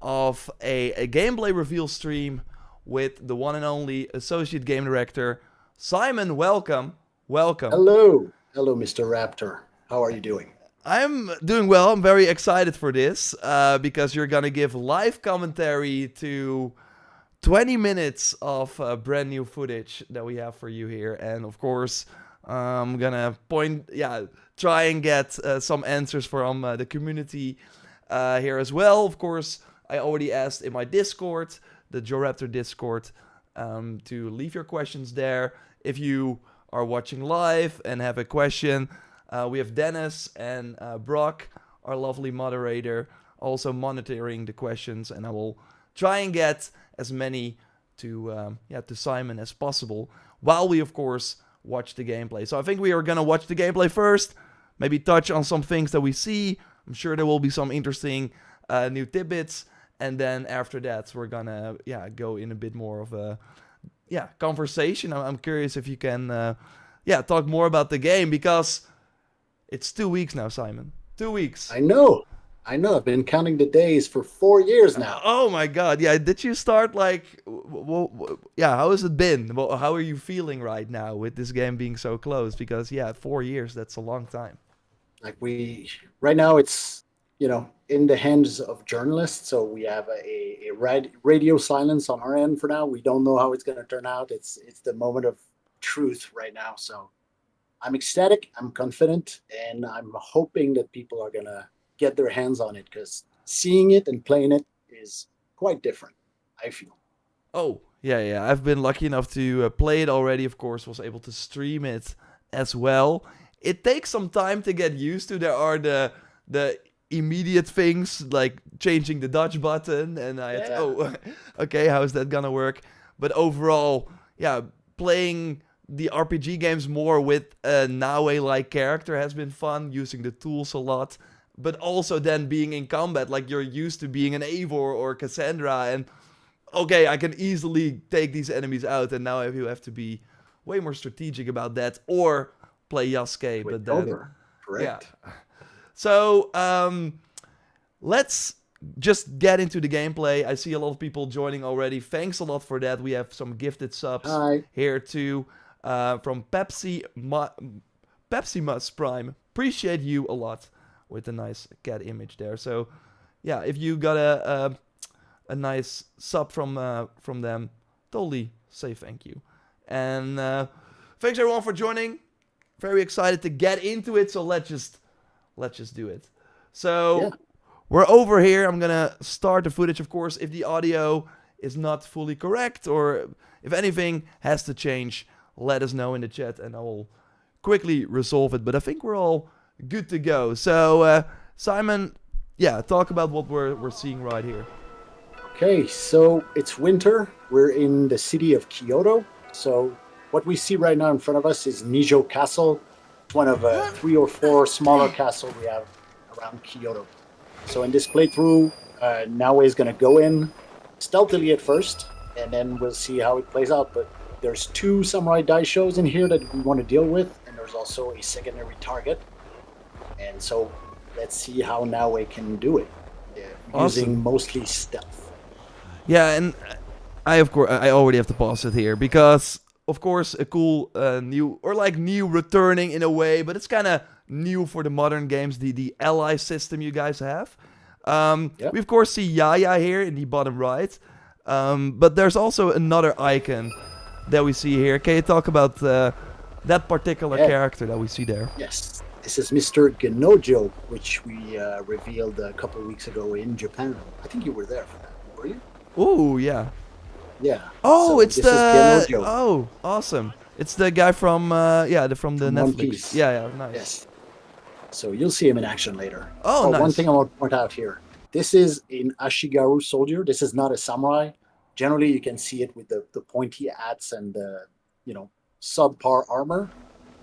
of a gameplay reveal stream with the one and only associate game director, Simon. Welcome. Hello, Mr. Raptor. How are you doing? I'm doing well. I'm very excited for this because you're gonna give live commentary to 20 minutes of brand new footage that we have for you here, and of course, I'm gonna try and get some answers from the community here as well. Of course, I already asked in my Discord, the JorRaptor Discord, to leave your questions there. If you are watching live and have a question, we have Dennis and Brock, our lovely moderator, also monitoring the questions, and I will try and get as many to Simon as possible, while we of course watch the gameplay. So I think we are gonna watch the gameplay first, maybe touch on some things that we see. I'm sure there will be some interesting new tidbits, and then after that we're gonna go in a bit more of a conversation. I'm curious if you can talk more about the game, because it's 2 weeks now, Simon. 2 weeks. I know. I've been counting the days for 4 years now. Oh my god. Yeah, did you start how has it been? Well, how are you feeling right now with this game being so close? Because 4 years, that's a long time. Right now it's, in the hands of journalists, so we have a radio silence on our end for now. We don't know how it's going to turn out. It's the moment of truth right now, so I'm ecstatic, I'm confident, and I'm hoping that people are going to get their hands on it, because seeing it and playing it is quite different, I feel. Oh, yeah. I've been lucky enough to play it already, of course, was able to stream it as well. It takes some time to get used to. There are the immediate things, like changing the dodge button, and I had okay, how is that gonna work? But overall, playing the RPG games more with a Naue-like character has been fun, using the tools a lot, but also then being in combat, like you're used to being an Eivor or Cassandra, and okay, I can easily take these enemies out, and now you have to be way more strategic about that, or play Yasuke, but then... Correct. Yeah. So, let's just get into the gameplay. I see a lot of people joining already. Thanks a lot for that. We have some gifted subs here too. From Pepsimus Prime. Appreciate you a lot with a nice cat image there. So, if you got a nice sub from them, totally say thank you. And thanks everyone for joining. Very excited to get into it. So let's just do it. So we're over here. I'm gonna start the footage, of course. If the audio is not fully correct, or if anything has to change, let us know in the chat and I will quickly resolve it. But I think we're all good to go. So Simon, talk about what we're seeing right here. Okay, so it's winter. We're in the city of Kyoto. So what we see right now in front of us is Nijo Castle. It's one of 3 or 4 smaller castles we have around Kyoto. So in this playthrough, Naue is going to go in stealthily at first, and then we'll see how it plays out. But there's 2 samurai daishos in here that we want to deal with, and there's also a secondary target. And so let's see how Naue can do it, using mostly stealth. Yeah, and I already have to pause it here, because of course a cool new returning in a way, but it's kind of new for the modern games, the ally system you guys have. We of course see Yaya here in the bottom right, but there's also another icon that we see here. Can you talk about that particular character that we see there? Yes, this is Mr. Genojo, which we revealed a couple of weeks ago in Japan. I think you were there for that, were you? Oh, yeah. Yeah. Oh, so it's awesome. It's the guy from from the Netflix. Yeah, nice. Yes. So you'll see him in action later. Oh, nice. One thing I want to point out here. This is an Ashigaru soldier. This is not a samurai. Generally, you can see it with the pointy hats and the, subpar armor.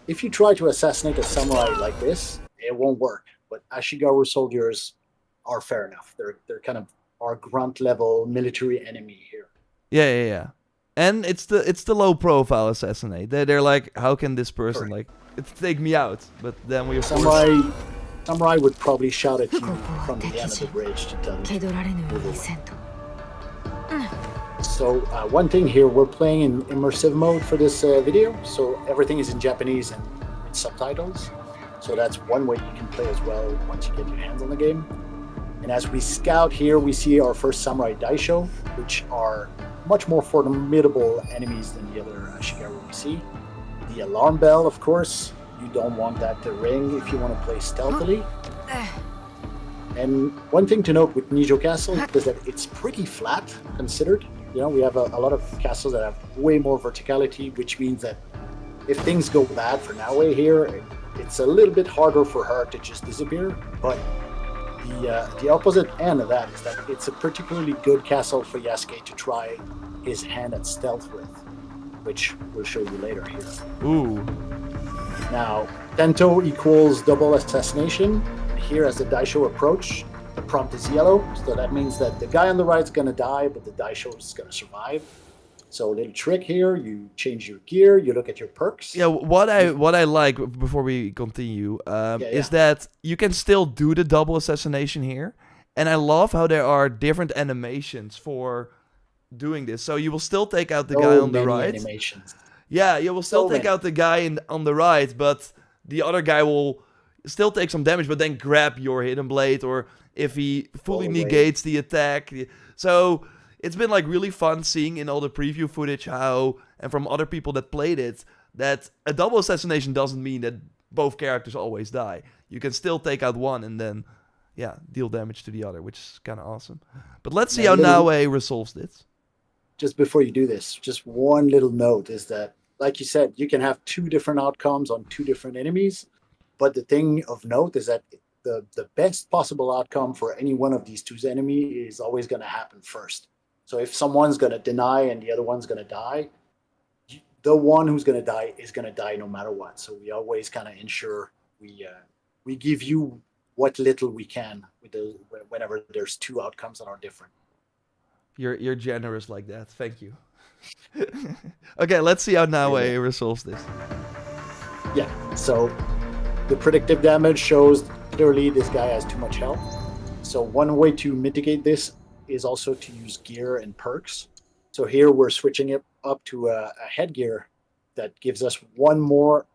If you try to assassinate a samurai like this, it won't work. But Ashigaru soldiers are fair enough. They're kind of our grunt level military enemy here. Yeah. And it's the low profile assassinate. They're like, how can this person take me out? But then we samurai Samurai would probably shout at you from the end of the bridge to tell you to move away. So one thing here, we're playing in immersive mode for this video, so everything is in Japanese and with subtitles. So that's one way you can play as well once you get your hands on the game. And as we scout here, we see our first Samurai Daisho, which are much more formidable enemies than the other Shigeru we see. The alarm bell, of course, you don't want that to ring if you want to play stealthily. And one thing to note with Nijo Castle is that it's pretty flat considered. You know, we have a lot of castles that have way more verticality, which means that if things go bad for Naue here, it's a little bit harder for her to just disappear. But the opposite end of that is that it's a particularly good castle for Yasuke to try his hand at stealth with, which we'll show you later here. Ooh. Now, Tento equals double assassination. Here, as the Daisho approach, the prompt is yellow, so that means that the guy on the right is going to die, but the Daisho is going to survive. So a little trick here, you change your gear, you look at your perks. Yeah, what I like, before we continue, is that you can still do the double assassination here. And I love how there are different animations for doing this. So you will still take out the guy on the right. Animations. Yeah, you will still take out the guy on the right, but the other guy will still take some damage, but then grab your hidden blade, or if he fully negates the attack. So it's been like really fun seeing in all the preview footage how, and from other people that played it, that a double assassination doesn't mean that both characters always die. You can still take out one and then, yeah, deal damage to the other, which is kind of awesome. But let's see how Naue resolves this. Just before you do this, just one little note is that, like you said, you can have two different outcomes on two different enemies. But the thing of note is that the best possible outcome for any one of these two enemies is always going to happen first. So if someone's going to deny and the other one's going to die, the one who's going to die is going to die no matter what. So we always kind of ensure we give you what little we can whenever there's two outcomes that are different. You're generous like that. Thank you. Okay, let's see how Naue resolves this. Yeah, so the predictive damage shows clearly this guy has too much health. So one way to mitigate this is also to use gear and perks. So here we're switching it up to a headgear that gives us one more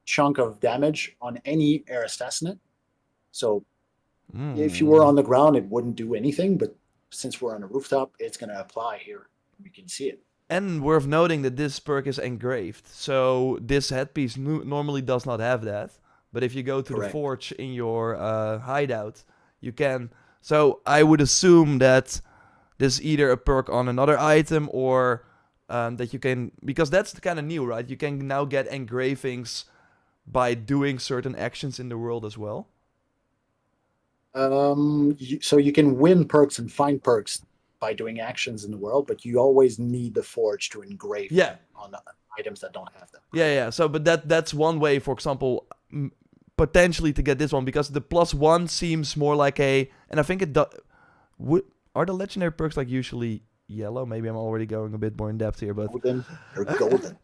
chunk of damage on any air assassinate. So if you were on the ground, it wouldn't do anything, but since we're on a rooftop, it's going to apply here. We can see it. And worth noting that this perk is engraved. So this headpiece normally does not have that. But if you go to the forge in your hideout, you can. So I would assume that this is either a perk on another item or that you can, because that's kind of new, right? You can now get engravings by doing certain actions in the world as well. So you can win perks and find perks by doing actions in the world, but you always need the forge to engrave on the items that don't have them. Yeah. So, but that's one way, for example, potentially to get this one, because the +1 seems more like a, and I think it are the legendary perks like usually yellow? Maybe I'm already going a bit more in depth here, but they're golden.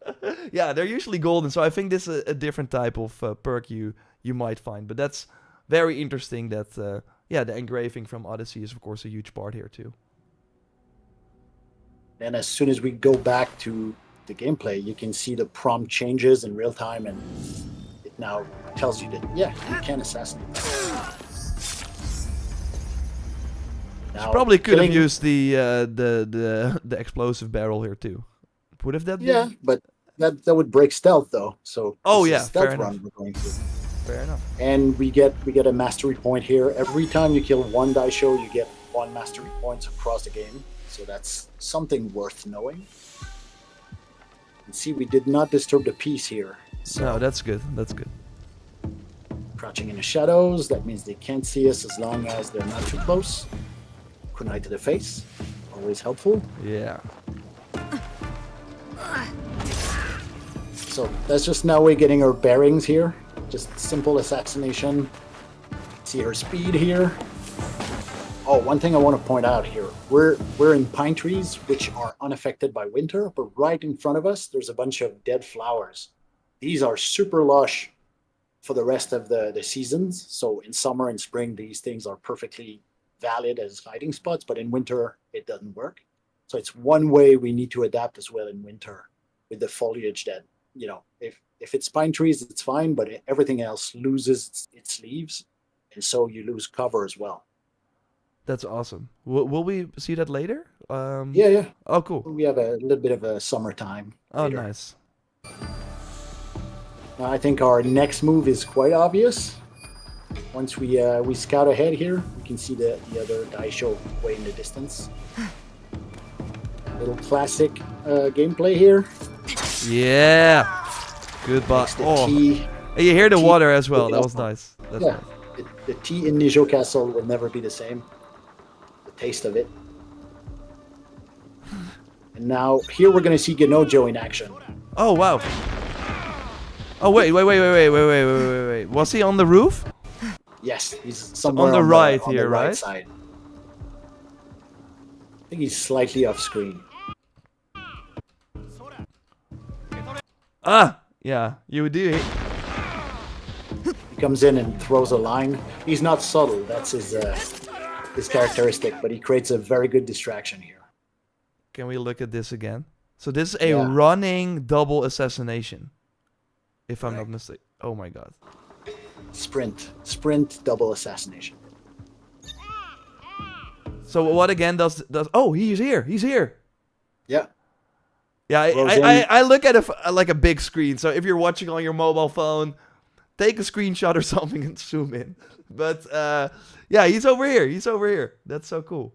Yeah, they're usually golden. So I think this is a different type of perk you might find, but that's very interesting. That the engraving from Odyssey is of course a huge part here too. And as soon as we go back to the gameplay, you can see the prompt changes in real time, and it now tells you that you can assassinate. Now, probably could have used the explosive barrel here too. Would have that been? Yeah, but that would break stealth though. So stealth run we're going through. Fair enough. And we get a mastery point here. Every time you kill one Daisho, you get 1 mastery points across the game. So that's something worth knowing. And see, we did not disturb the peace here. So no, that's good. That's good. Crouching in the shadows, that means they can't see us as long as they're not too close. Kunai to the face, always helpful. Yeah. So that's just now we're getting our bearings here. Just simple assassination. See her speed here. Oh, one thing I want to point out here. We're in pine trees, which are unaffected by winter, but right in front of us, there's a bunch of dead flowers. These are super lush for the rest of the seasons. So in summer and spring, these things are perfectly valid as hiding spots, but in winter, it doesn't work. So it's one way we need to adapt as well in winter with the foliage that, if it's pine trees, it's fine, but everything else loses its leaves. And so you lose cover as well. That's awesome. Will we see that later? Yeah. Oh, cool. We have a little bit of a summertime. Oh, later. nice. Now, I think our next move is quite obvious. Once we scout ahead here, we can see the other die show way in the distance. Little classic gameplay here. Yeah. Goodbye. Oh, Tea, and you hear the tea- water as well. That was nice. That's yeah, nice. the tea in Nijo Castle will never be the same. The taste of it. And now here we're gonna see Genojo in action. Oh wow. Oh wait. Was he on the roof? Yes, he's somewhere on the right on here, the right right? side. I think he's slightly off screen. Ah, yeah. You do. He comes in and throws a line. He's not subtle. That's his characteristic, but he creates a very good distraction here. Can we look at this again? So this is a Yeah. running double assassination, if I'm not Correct. mistaken. Oh my god. Sprint double assassination. So what again does? Oh, he's here. He's here. Yeah. Yeah, Throws in. I look at it like a big screen. So if you're watching on your mobile phone, take a screenshot or something and zoom in. But yeah, he's over here. He's over here. That's so cool.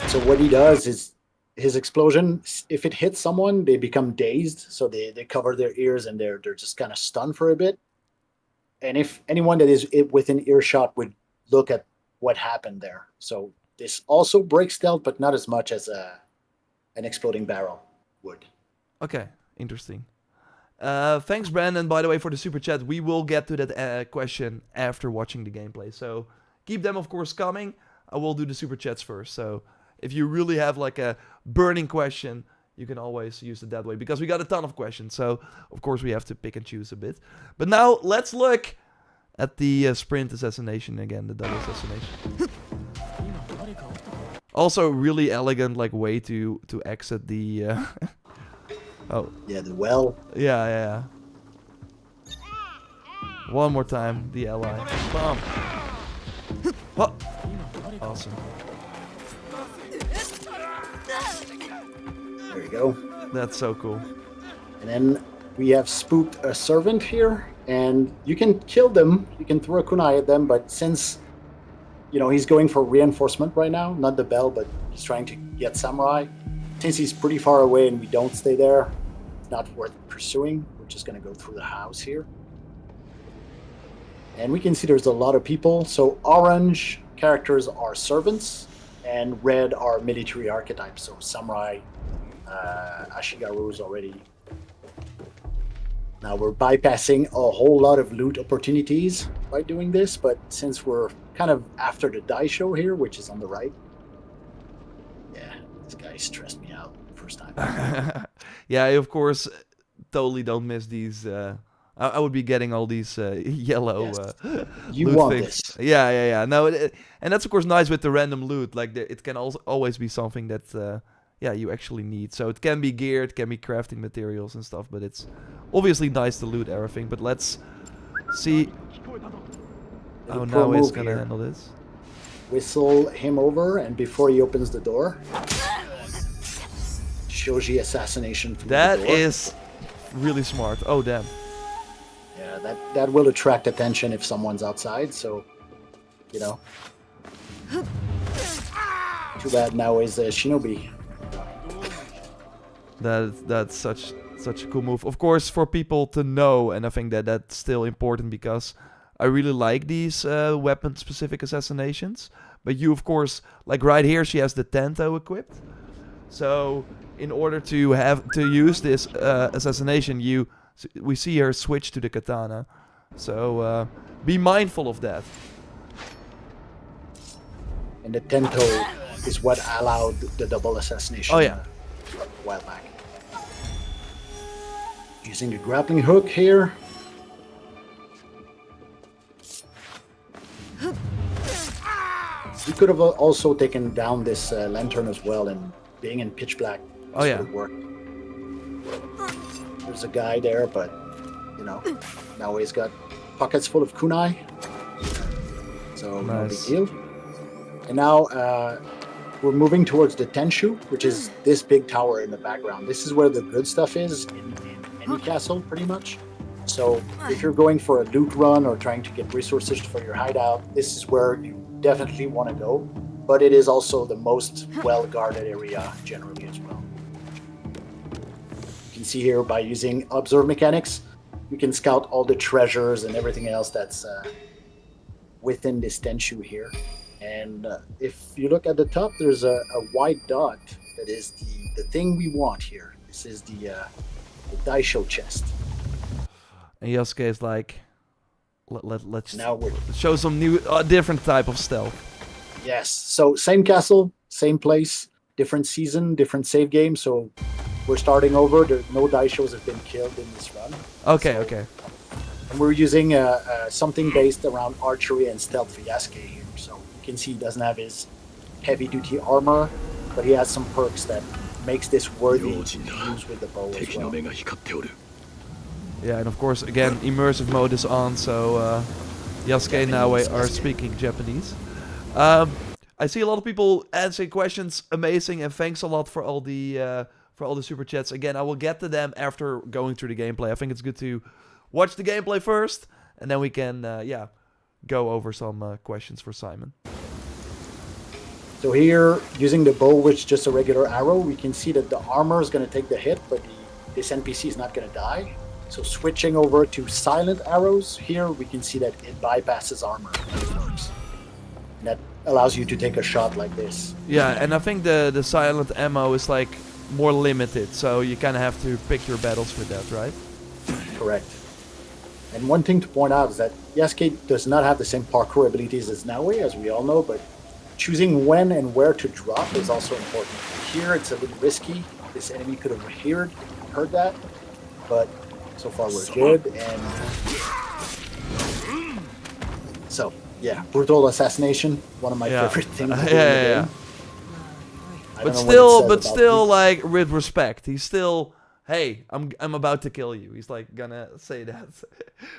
So what he does is his explosion, if it hits someone, they become dazed. So they cover their ears and they're just kind of stunned for a bit. And if anyone that is within earshot would look at what happened there. So this also breaks stealth, but not as much as an exploding barrel would. Okay, interesting. Thanks, Brandon, by the way, for the super chat. We will get to that question after watching the gameplay. So keep them, of course, coming. I will do the super chats first. So if you really have like a burning question, you can always use it that way. Because we got a ton of questions. So, of course, we have to pick and choose a bit. But now, let's look at the sprint assassination again. The double assassination. Also, really elegant like way to exit the... Oh. Yeah, the well. Yeah. One more time, the ally. Bam. Oh. Awesome. There you go. That's so cool. And then we have spooked a servant here, and you can kill them. You can throw a kunai at them, but since he's going for reinforcement right now, not the bell, but he's trying to get samurai. Since he's pretty far away and we don't stay there, it's not worth pursuing. We're just going to go through the house here. And we can see there's a lot of people. So orange characters are servants, and red are military archetypes. So samurai, Ashigaru is already. Now we're bypassing a whole lot of loot opportunities by doing this, but since we're kind of after the die show here, which is on the right. Yeah, this guy stressed me out the first time. Yeah, I, of course, totally don't miss these. I would be getting all these yellow You loot want things. this. Yeah. No, and that's of course nice with the random loot. Like it can also always be something that you actually need. So it can be gear, it can be crafting materials and stuff. But it's obviously nice to loot everything. But let's see. Oh, now he's gonna handle this. Whistle him over, and before he opens the door, Shoji assassination through That the door. is really smart. Oh, damn. Yeah, that will attract attention if someone's outside, so, Too bad now is Shinobi. That's such a cool move. Of course, for people to know, and I think that's still important because I really like these weapon-specific assassinations. But you, of course, like right here, she has the Tento equipped. So in order to use this assassination, we see her switch to the katana. So be mindful of that. And the Tento is what allowed the double assassination. Oh, yeah. A while back. Using the grappling hook here. We could have also taken down this lantern as well, and being in pitch black would have worked. There's a guy there, but now he's got pockets full of kunai, so no big deal. And now we're moving towards the Tenshu, which is this big tower in the background. This is where the good stuff is in any castle, pretty much. So if you're going for a loot run or trying to get resources for your hideout, this is where you definitely want to go. But it is also the most well-guarded area generally as well. You can see here by using observe mechanics, you can scout all the treasures and everything else that's within this Tenshu here. And if you look at the top, there's a white dot that is the thing we want here. This is the Daisho chest. And Yasuke is like, let's now show some new, different type of stealth. Yes. So same castle, same place, different season, different save game. So we're starting over. No Daishos have been killed in this run. Okay. And we're using something based around archery and stealth for Yasuke here. So you can see he doesn't have his heavy-duty armor, but he has some perks that makes this worthy to use with the bow as well. Yeah, and of course, again, immersive mode is on, so Yasuke and Naoe are speaking Japanese. I see a lot of people answering questions. Amazing, and thanks a lot for all the super chats. Again, I will get to them after going through the gameplay. I think it's good to watch the gameplay first, and then we can, go over some questions for Simon. So here, using the bow with just a regular arrow, we can see that the armor is going to take the hit, but this NPC is not going to die. So switching over to silent arrows, here we can see that it bypasses armor. And that allows you to take a shot like this. Yeah, and I think the silent ammo is like more limited, so you kind of have to pick your battles for that, right? Correct. And one thing to point out is that Yasuke does not have the same parkour abilities as Naoe, as we all know, but choosing when and where to drop is also important. Here it's a little risky. This enemy could have heard that, but so far we're good. And so yeah, brutal assassination, one of my favorite things to do in the game. But still, like, with respect, he's still, hey, I'm about to kill you. He's like gonna say that,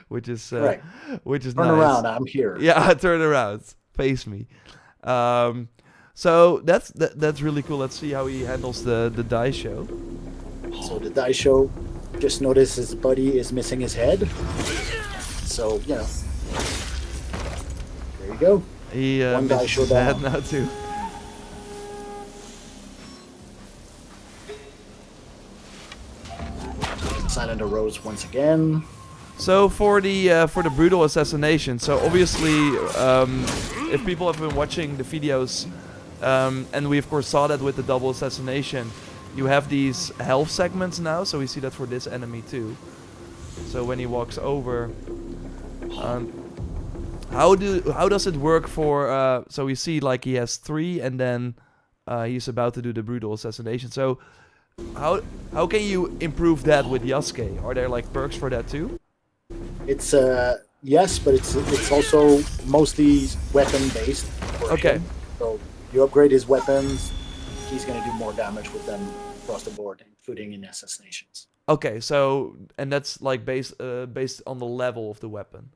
which is right. Which is turn nice. around, I'm here. Yeah, turn around, face me. So that's really cool. Let's see how he handles the Daisho. So the Daisho, just notice his buddy is missing his head. So there you go. He one misses his head now too. Silent arose once again. So for the brutal assassination, so obviously if people have been watching the videos, and we of course saw that with the double assassination, you have these health segments now, so we see that for this enemy too. So when he walks over, how does it work for, so we see like he has 3 and then he's about to do the brutal assassination. So how can you improve that with Yasuke? Are there like perks for that too? It's yes, but it's also mostly weapon based. Okay. So you upgrade his weapons, he's gonna do more damage with them across the board, including in assassinations. Okay, so and that's like based on the level of the weapon.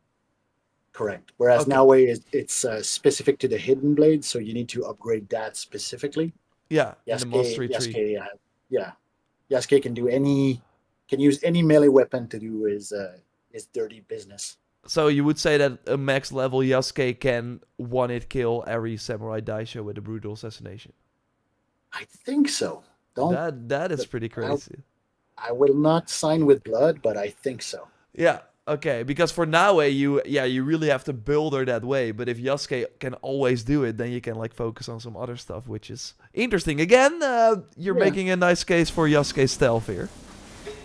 Correct. Whereas Naoe it's specific to the hidden blade, so you need to upgrade that specifically. Yeah. Yasuke, the mastery tree. Yasuke can use any melee weapon to do his dirty business. So you would say that a max level Yasuke can one-hit kill every Samurai Daisho with a brutal assassination? I think so. That is pretty crazy. I will not sign with blood, but I think so. Yeah, okay. Because for Naoe, you really have to build her that way. But if Yasuke can always do it, then you can like focus on some other stuff, which is interesting. Again, you're making a nice case for Yasuke's stealth here.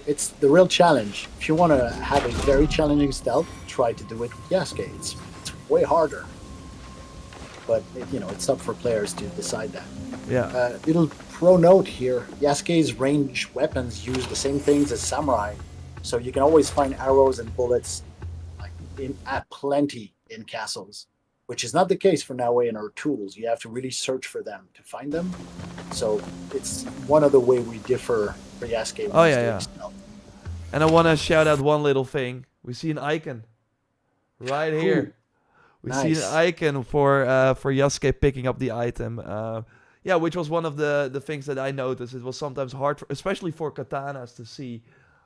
It's the real challenge. If you want to have a very challenging stealth, try to do it with Yasuke. It's way harder. But it's up for players to decide that. Yeah. Little pro note here: Yasuke's ranged weapons use the same things as samurai, so you can always find arrows and bullets at plenty in castles. which is not the case for Naue in our tools. You have to really search for them to find them. So it's one of the way we differ for Yasuke. Oh yeah. And I want to shout out one little thing. We see an icon right here. Ooh, We nice. see an icon for Yasuke picking up the item. Yeah, which was one of the things that I noticed. It was sometimes hard, especially for katanas, to see.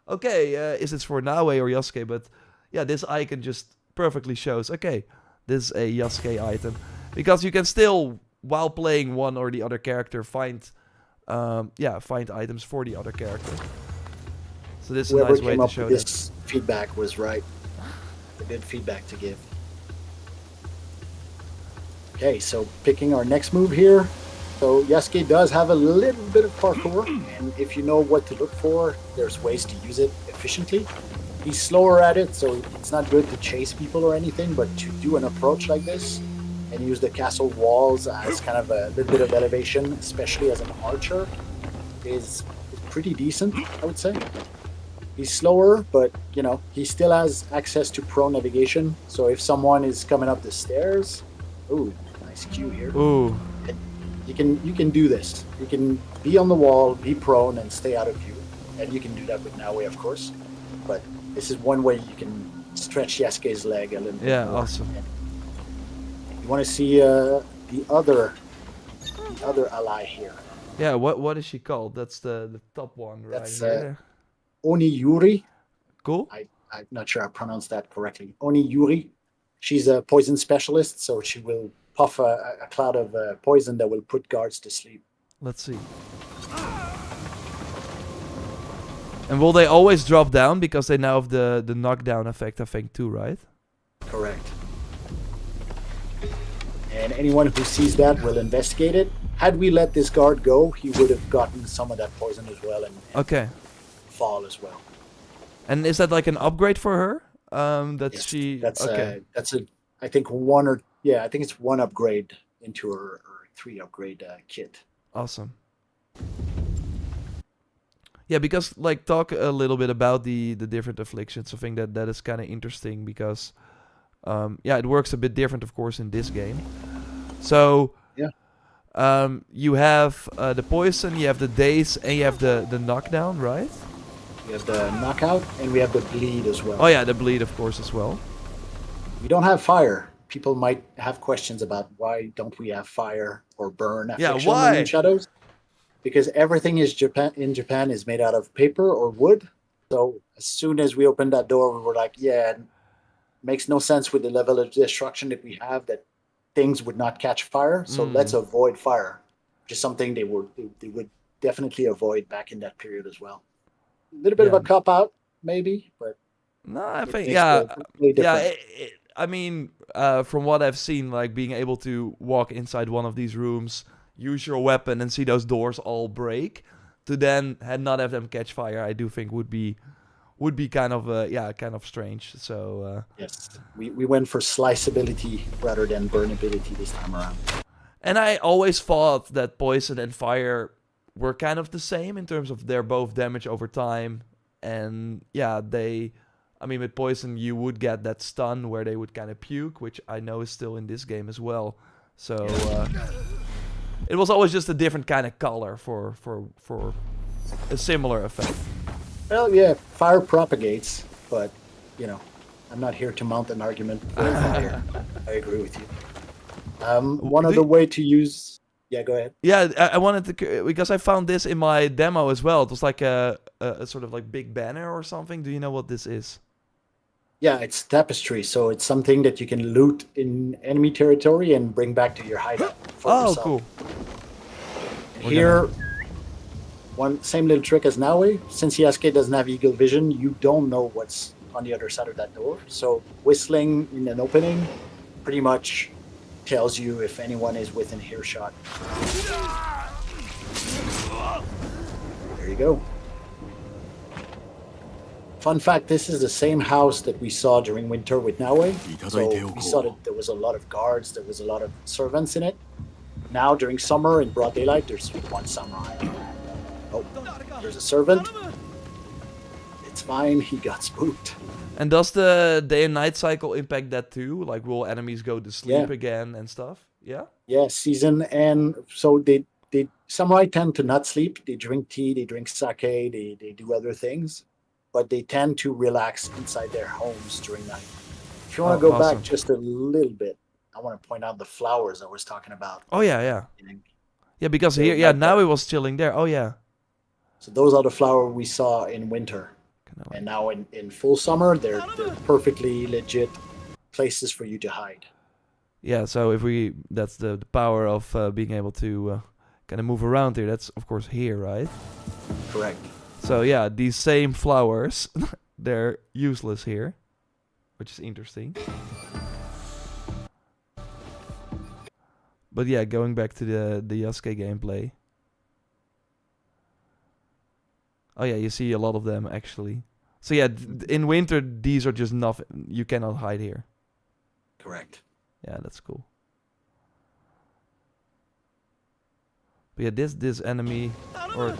Okay, is it for Naue or Yasuke? But yeah, this icon just perfectly shows. Okay, this is a Yasuke item, because you can still, while playing one or the other character, find items for the other character. So this is a nice way to show that. This feedback was right. A good feedback to give. Okay, so picking our next move here. So Yasuke does have a little bit of parkour, and if you know what to look for, there's ways to use it efficiently. He's slower at it, so it's not good to chase people or anything, but to do an approach like this and use the castle walls as kind of a little bit of elevation, especially as an archer, is pretty decent, I would say. He's slower, but you know, he still has access to prone navigation. So if someone is coming up the stairs, ooh, nice cue here. Ooh. You can do this. You can be on the wall, be prone, and stay out of view. And you can do that with Naue, of course. But this is one way you can stretch Yasuke's leg a little bit. Yeah, more. awesome. And you want to see the other ally here. Yeah, what is she called? That's the top one, right? That's here. Oniyuri. Cool. I'm not sure I pronounced that correctly. Oniyuri. She's a poison specialist, so she will puff a cloud of poison that will put guards to sleep. Let's see. And will they always drop down, because they now have the knockdown effect, I think, too, right? Correct. And anyone who sees that will investigate it. Had we let this guard go, he would have gotten some of that poison as well and Okay. fall as well. And is that like an upgrade for her? Yes, that's okay. I think I think it's one upgrade into her 3 upgrade kit. Awesome. Yeah, because like talk a little bit about the different afflictions. I think that is kind of interesting, because it works a bit different, of course, in this game. So you have the poison, you have the daze, and you have the knockdown, right? We have the knockout and we have the bleed as well. Oh yeah, the bleed, of course, as well. We don't have fire. People might have questions about why don't we have fire or burn affliction why? in Shadows? Because everything in Japan is made out of paper or wood. So as soon as we opened that door, we were like, yeah, it makes no sense with the level of destruction that we have that things would not catch fire. So let's avoid fire, which is something they would definitely avoid back in that period as well. A little bit of a cop out, maybe, but no, I think I mean, from what I've seen, like being able to walk inside one of these rooms, use your weapon, and see those doors all break, to then not have them catch fire, I do think would be kind of strange. So yes, we went for sliceability rather than burnability this time around. And I always thought that poison and fire were kind of the same in terms of they're both damage over time, and with poison you would get that stun where they would kind of puke, which I know is still in this game as well. So it was always just a different kind of color for a similar effect. Well, yeah, fire propagates, but I'm not here to mount an argument for fire. I agree with you. One other way to use. Yeah, go ahead. Yeah, I wanted to, because I found this in my demo as well. It was like a sort of like big banner or something. Do you know what this is? Yeah, it's tapestry. So it's something that you can loot in enemy territory and bring back to your hideout for yourself. Cool. And here, same little trick as Naue. Since Yasuke doesn't have eagle vision, you don't know what's on the other side of that door. So whistling in an opening pretty much tells you if anyone is within earshot. There you go. Fun fact, this is the same house that we saw during winter with Naue. So we saw that there was a lot of guards, there was a lot of servants in it. Now during summer in broad daylight, there's one samurai. Oh, there's a servant. It's fine. He got spooked. And does the day and night cycle impact that too? Like, will enemies go to sleep Yeah. again and stuff? Yeah. Yeah, season, and so they samurai tend to not sleep. They drink tea, they drink sake, they do other things, but they tend to relax inside their homes during night. If you want to go awesome. back just a little bit, I want to point out the flowers I was talking about. Oh yeah, yeah. And Yeah, because So here, yeah, like now that. it was chilling there. Oh yeah. So those are the flowers we saw in winter, Kinda like- and now in full summer, they're perfectly legit places for you to hide. Yeah, so if that's the power of being able to kind of move around here. That's of course here, right? Correct. So yeah, these same flowers, they're useless here, which is interesting. But yeah, going back to the Yasuke gameplay. Oh yeah, you see a lot of them actually. So yeah, in winter these are just nothing. You cannot hide here. Correct. Yeah, that's cool. But yeah, this enemy or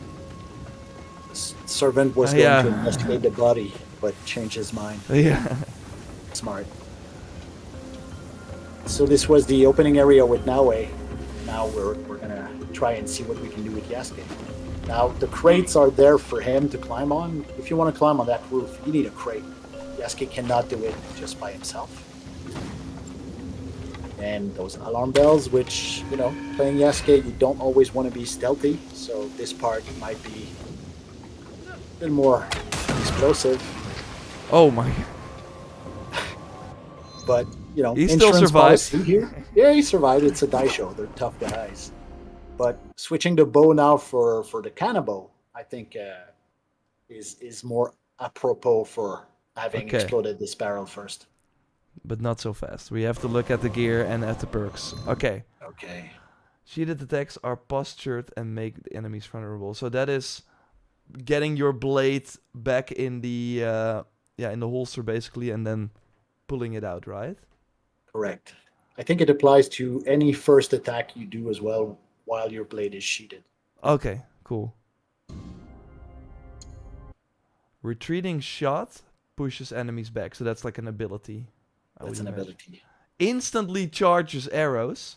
Servant was going yeah. to investigate the body, but changed his mind. yeah. Smart. So this was the opening area with Naue. Now we're gonna try and see what we can do with Yasuke. Now the crates are there for him to climb on. If you want to climb on that roof, you need a crate. Yasuke cannot do it just by himself. And those alarm bells, which, you know, playing Yasuke, you don't always want to be stealthy, so this part might be a little more explosive. Oh my. But, you know, He still insurance survived. policy here. Yeah, he survived. It's a daisho. They're tough guys. But switching the bow now for the kanabo, I think is more apropos for having Okay. exploded this barrel first. But not so fast. We have to look at the gear and at the perks. Okay. Okay. Shielded attacks are postured and make the enemies vulnerable. So that is getting your blade back in the in the holster basically, and then pulling it out, right? Correct. I think it applies to any first attack you do as well while your blade is sheeted. Okay, cool. Retreating shot pushes enemies back. So that's like an ability. I That's would an imagine. ability. Instantly charges arrows.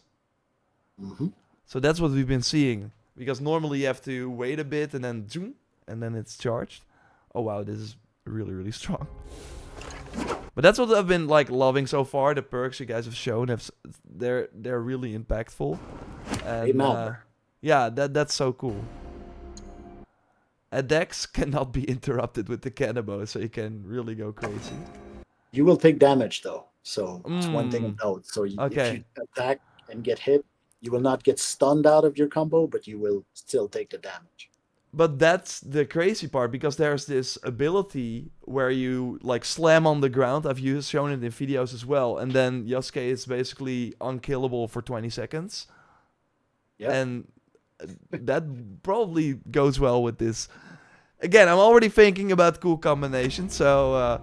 Mm-hmm. So that's what we've been seeing. Because normally you have to wait a bit and then zoom, and then it's charged. Oh wow, this is really, really strong. But that's what I've been like loving so far. The perks you guys have shown, they're really impactful. And yeah, that's so cool. Attacks cannot be interrupted with the kanabo, so you can really go crazy. You will take damage though, so it's one thing to note. So if Okay. you attack and get hit, you will not get stunned out of your combo, but you will still take the damage. But that's the crazy part, because there's this ability where you like slam on the ground. I've shown it in videos as well, and then Yasuke is basically unkillable for 20 seconds. Yeah. And that probably goes well with this. Again, I'm already thinking about cool combinations, so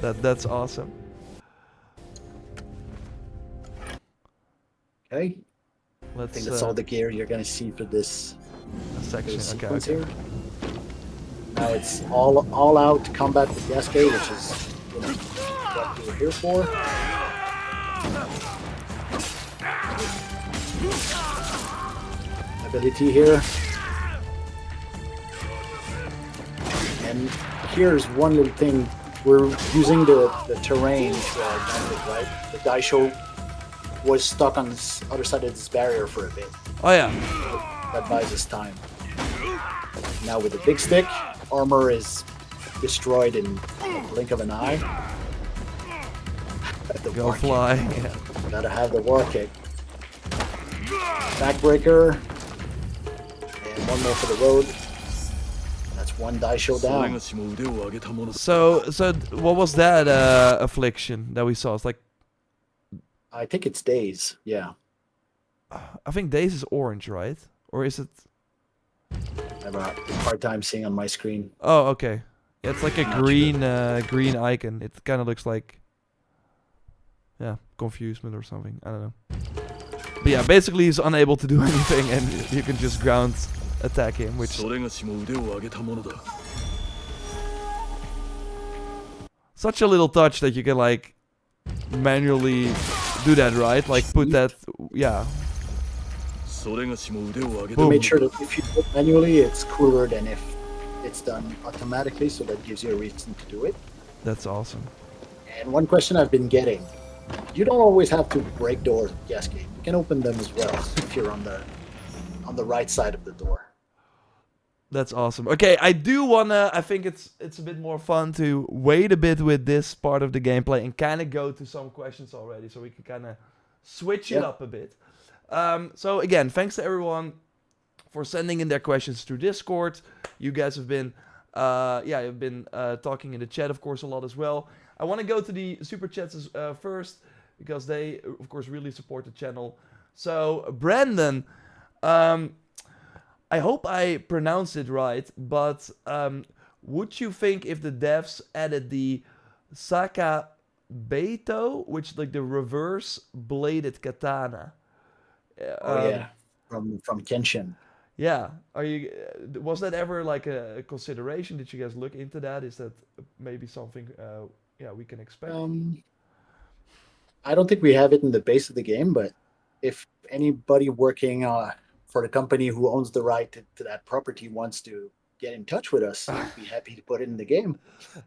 that's awesome. Okay. I Let's think that's all the gear you're gonna see for this section. sequence Okay. here. Now it's all out combat with Yasuke, which is, you know, what we're here for. Ability here. And here's one little thing. We're using the terrain to our advantage, right? The daisho was stuck on this other side of this barrier for a bit. Oh yeah. That buys us time. Now with the big stick, armor is destroyed in a blink of an eye. The Go war kick. fly. Yeah. Gotta have the war kick. Backbreaker. And one more for the road. That's one daisho down. So what was that affliction that we saw? It's like, I think it's days. Yeah. I think Days is orange, right? Or is it? I have a hard time seeing on my screen. Oh, okay. Yeah, it's like a Not green green icon. It kind of looks like, yeah, confusement or something. I don't know. But yeah, basically he's unable to do anything, and you can just ground attack him, which such a little touch that you can like manually do that, right? Like put that, yeah. We made sure that if you do it manually, it's cooler than if it's done automatically, so that gives you a reason to do it. That's awesome. And one question I've been getting, you don't always have to break doors with Cascade. You can open them as well if you're on the right side of the door. That's awesome. Okay, I do wanna. I think it's a bit more fun to wait a bit with this part of the gameplay and kind of go to some questions already, so we can kind of switch it up a bit. So again, thanks to everyone for sending in their questions through Discord. You guys have been, you've been talking in the chat, of course, a lot as well. I want to go to the super chats first because they, of course, really support the channel. So Brandon. I hope I pronounced it right, but would you think if the devs added the Saka Beito, which is like the reverse bladed katana? From Kenshin. Yeah, was that ever like a consideration? Did you guys look into that? Is that maybe something we can expect? I don't think we have it in the base of the game, but if anybody working for the company who owns the right to that property wants to get in touch with us, we'd be happy to put it in the game.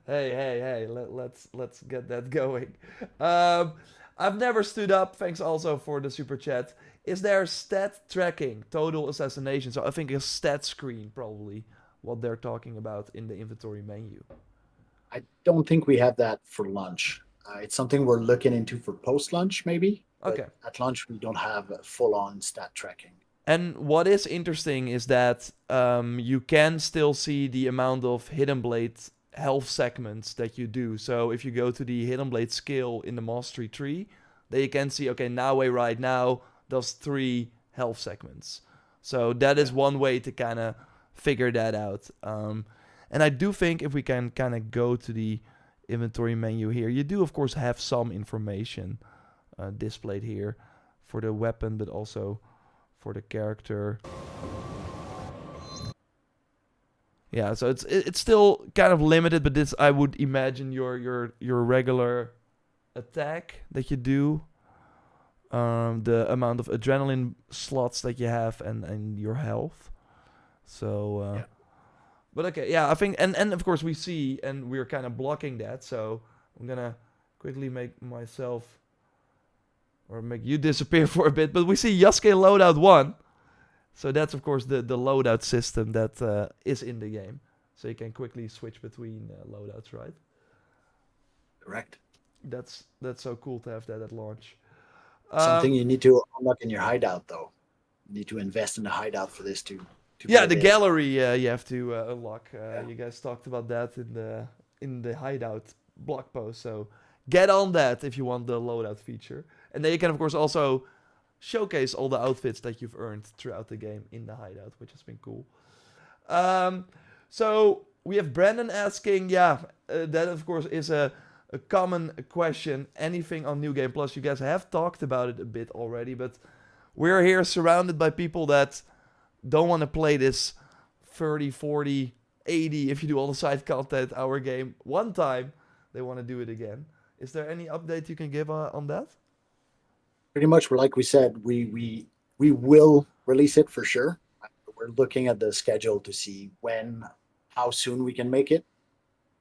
Hey, let's get that going. I've never stood up. Thanks also for the super chat. Is there stat tracking, total assassination? So I think a stat screen probably what they're talking about in the inventory menu. I don't think we have that for lunch. It's something we're looking into for post-lunch maybe. Okay. At lunch we don't have full-on stat tracking. And what is interesting is that you can still see the amount of Hidden Blade health segments that you do. So if you go to the Hidden Blade skill in the mastery tree, then you can see, okay, Naue right now does 3 health segments. So that is one way to kind of figure that out. And I do think if we can kind of go to the inventory menu here, you do, of course, have some information displayed here for the weapon, but also for the character. Yeah, so it's still kind of limited, but this I would imagine your regular attack that you do, the amount of adrenaline slots that you have, and your health. So, but okay, yeah, I think and of course we see and we're kind of blocking that. So I'm gonna quickly make myself. Or make you disappear for a bit. But we see Yasuke loadout 1. So that's, of course, the loadout system that is in the game. So you can quickly switch between loadouts, right? Correct. That's so cool to have that at launch. Something you need to unlock in your hideout, though. You need to invest in the hideout for this to the gallery you have to unlock. You guys talked about that in the hideout blog post. So get on that if you want the loadout feature. And then you can, of course, also showcase all the outfits that you've earned throughout the game in the hideout, which has been cool. So we have Brandon asking, that, of course, is a common question. Anything on New Game Plus? You guys have talked about it a bit already, but we're here surrounded by people that don't want to play this 30, 40, 80, if you do all the side content, hour game one time. They want to do it again. Is there any update you can give on that? Pretty much, like we said, we will release it for sure. We're looking at the schedule to see how soon we can make it,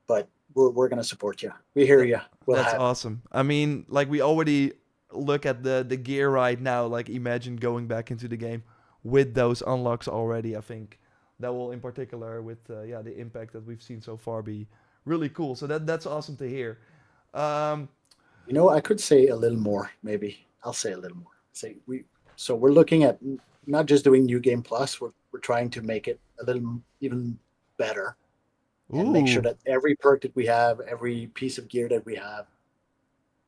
but we're gonna support you. We hear you. That's awesome. I mean, like we already look at the gear right now. Like imagine going back into the game with those unlocks already. I think that will, in particular, with the impact that we've seen so far, be really cool. So that's awesome to hear. I could say a little more, maybe. I'll say a little more. So we're looking at not just doing New Game Plus. We're trying to make it a little even better, and make sure that every perk that we have, every piece of gear that we have,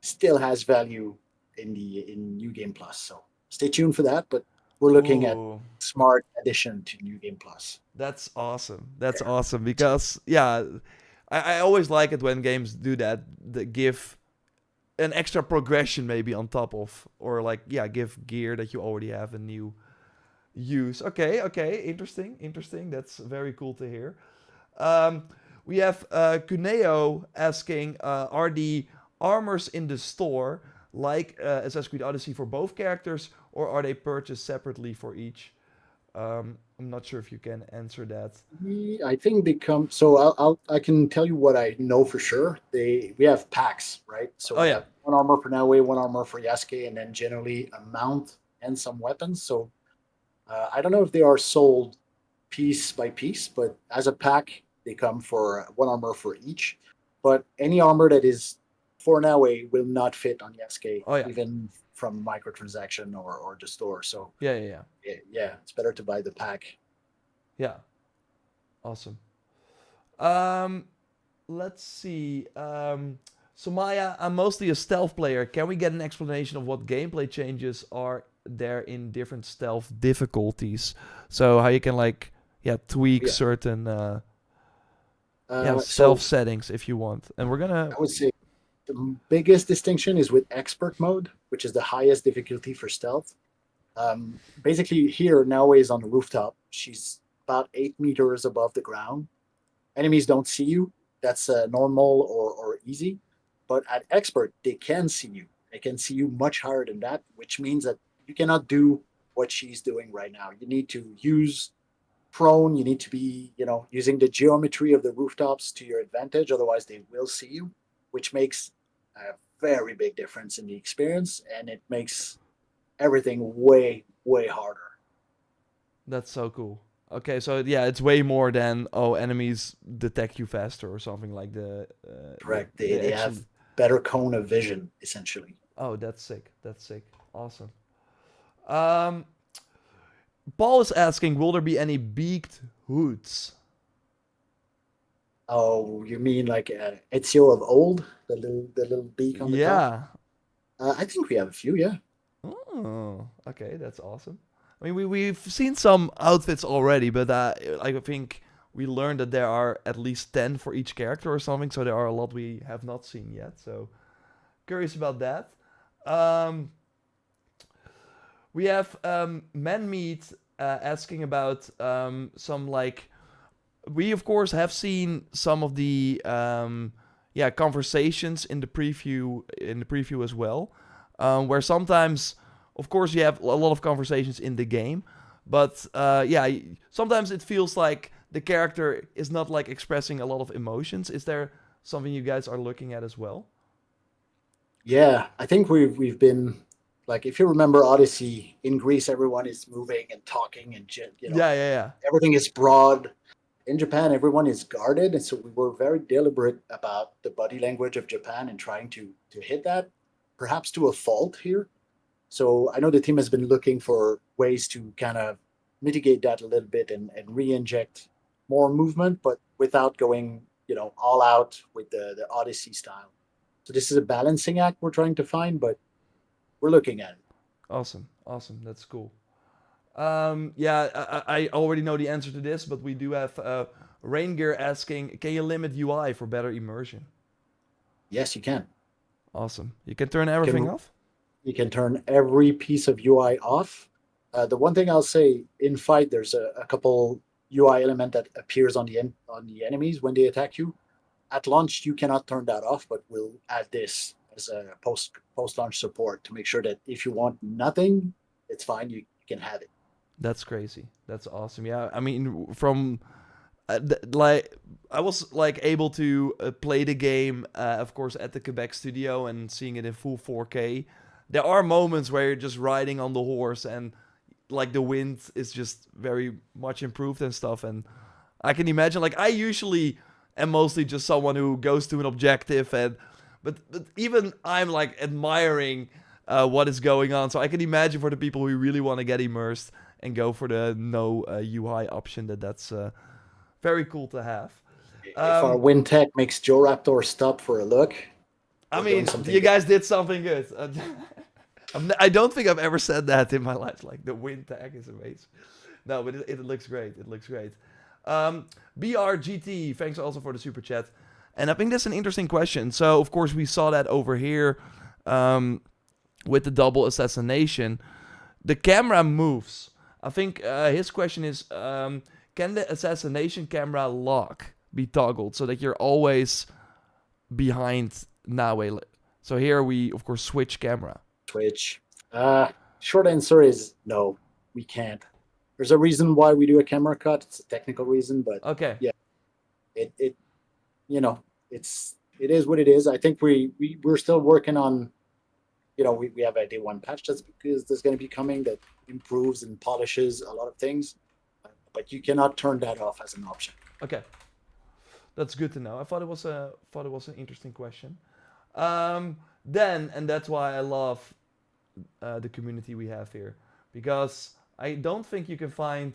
still has value in New Game Plus. So stay tuned for that. But we're looking at smart addition to New Game Plus. That's awesome. That's awesome because I always like it when games do that. That give an extra progression maybe on top of, or give gear that you already have a new use. Okay, interesting. That's very cool to hear. We have Cuneo asking, are the armors in the store like Assassin's Creed Odyssey for both characters, or are they purchased separately for each? I'm not sure if you can answer that. I think they come. So I can tell you what I know for sure. We have packs, right? So Oh we yeah. have one armor for Naue, one armor for Yasuke, and then generally a mount and some weapons. So I don't know if they are sold piece by piece, but as a pack, they come for one armor for each. But any armor that is for Naue will not fit on Yasuke, Oh yeah. even from microtransaction or the store. So Yeah, yeah, yeah. yeah, it's better to buy the pack. Yeah. Awesome. Um, let's see. So Maya, I'm mostly a stealth player. Can we get an explanation of what gameplay changes are there in different stealth difficulties? So how you can tweak Yeah. certain So stealth settings if you want. And we're gonna I would say the biggest distinction is with expert mode, which is the highest difficulty for stealth. Basically, here Naue is on the rooftop. She's about 8 meters above the ground. Enemies don't see you. That's normal or easy. But at expert, they can see you. They can see you much higher than that, which means that you cannot do what she's doing right now. You need to use prone. You need to be, using the geometry of the rooftops to your advantage. Otherwise, they will see you, which makes a very big difference in the experience, and it makes everything way, way harder. That's so cool. Okay, so yeah, it's way more than enemies detect you faster or something like Correct. They, they they actually. have better cone of vision, essentially. Oh, that's sick. That's sick. Awesome. Um, Paul is asking, will there be any beaked hoods? Oh, you mean like Ezio of old, the little beak on the top? Yeah. I think we have a few, yeah. Oh, okay, that's awesome. I mean, we've seen some outfits already, but I think we learned that there are at least 10 for each character or something, so there are a lot we have not seen yet. So curious about that. We have Manmeat asking about some we of course have seen some of the conversations in the preview as well, where sometimes of course you have a lot of conversations in the game, but sometimes it feels like the character is not expressing a lot of emotions. Is there something you guys are looking at as well? Yeah, I think we've been like, if you remember Odyssey, in Greece everyone is moving and talking and Yeah. everything is broad. In Japan, everyone is guarded, and so we were very deliberate about the body language of Japan and trying to hit that, perhaps to a fault here. So I know the team has been looking for ways to kind of mitigate that a little bit and re-inject more movement, but without going, all out with the Odyssey style. So this is a balancing act we're trying to find, but we're looking at it. Awesome. That's cool. I already know the answer to this, but we do have Raingear asking, can you limit UI for better immersion? Yes, you can. Awesome. You can turn everything off? You can turn every piece of UI off. The one thing I'll say, in fight, there's a couple UI element that appears on the enemies when they attack you. At launch, you cannot turn that off, but we'll add this as a post launch support to make sure that if you want nothing, it's fine. You can have it. That's crazy. That's awesome. Yeah, I mean, from I was able to play the game, of course, at the Quebec studio and seeing it in full 4K. There are moments where you're just riding on the horse and the wind is just very much improved and stuff. And I can imagine, I usually am mostly just someone who goes to an objective, but even I'm admiring what is going on. So I can imagine for the people who really want to get immersed and go for the no UI option, that's very cool to have. If our wind tech makes JorRaptor stop for a look, I mean, you guys did something good. I don't think I've ever said that in my life. The wind tag is amazing. No, but it looks great. It looks great. BRGT, thanks also for the super chat. And I think that's an interesting question. So, of course, we saw that over here with the double assassination. The camera moves. I think his question is, can the assassination camera lock? be toggled so that you're always behind Nawe. So here we, of course, switch camera. Twitch. Short answer is no, we can't. There's a reason why we do a camera cut. It's a technical reason, but Okay. yeah, it you know, it is what it is. I think we're still working on, you know, we have a day one patch that's because there's going to be coming that improves and polishes a lot of things, but you cannot turn that off as an option. Okay. That's good to know. I thought it was an interesting question. Then, and that's why I love the community we have here, because I don't think you can find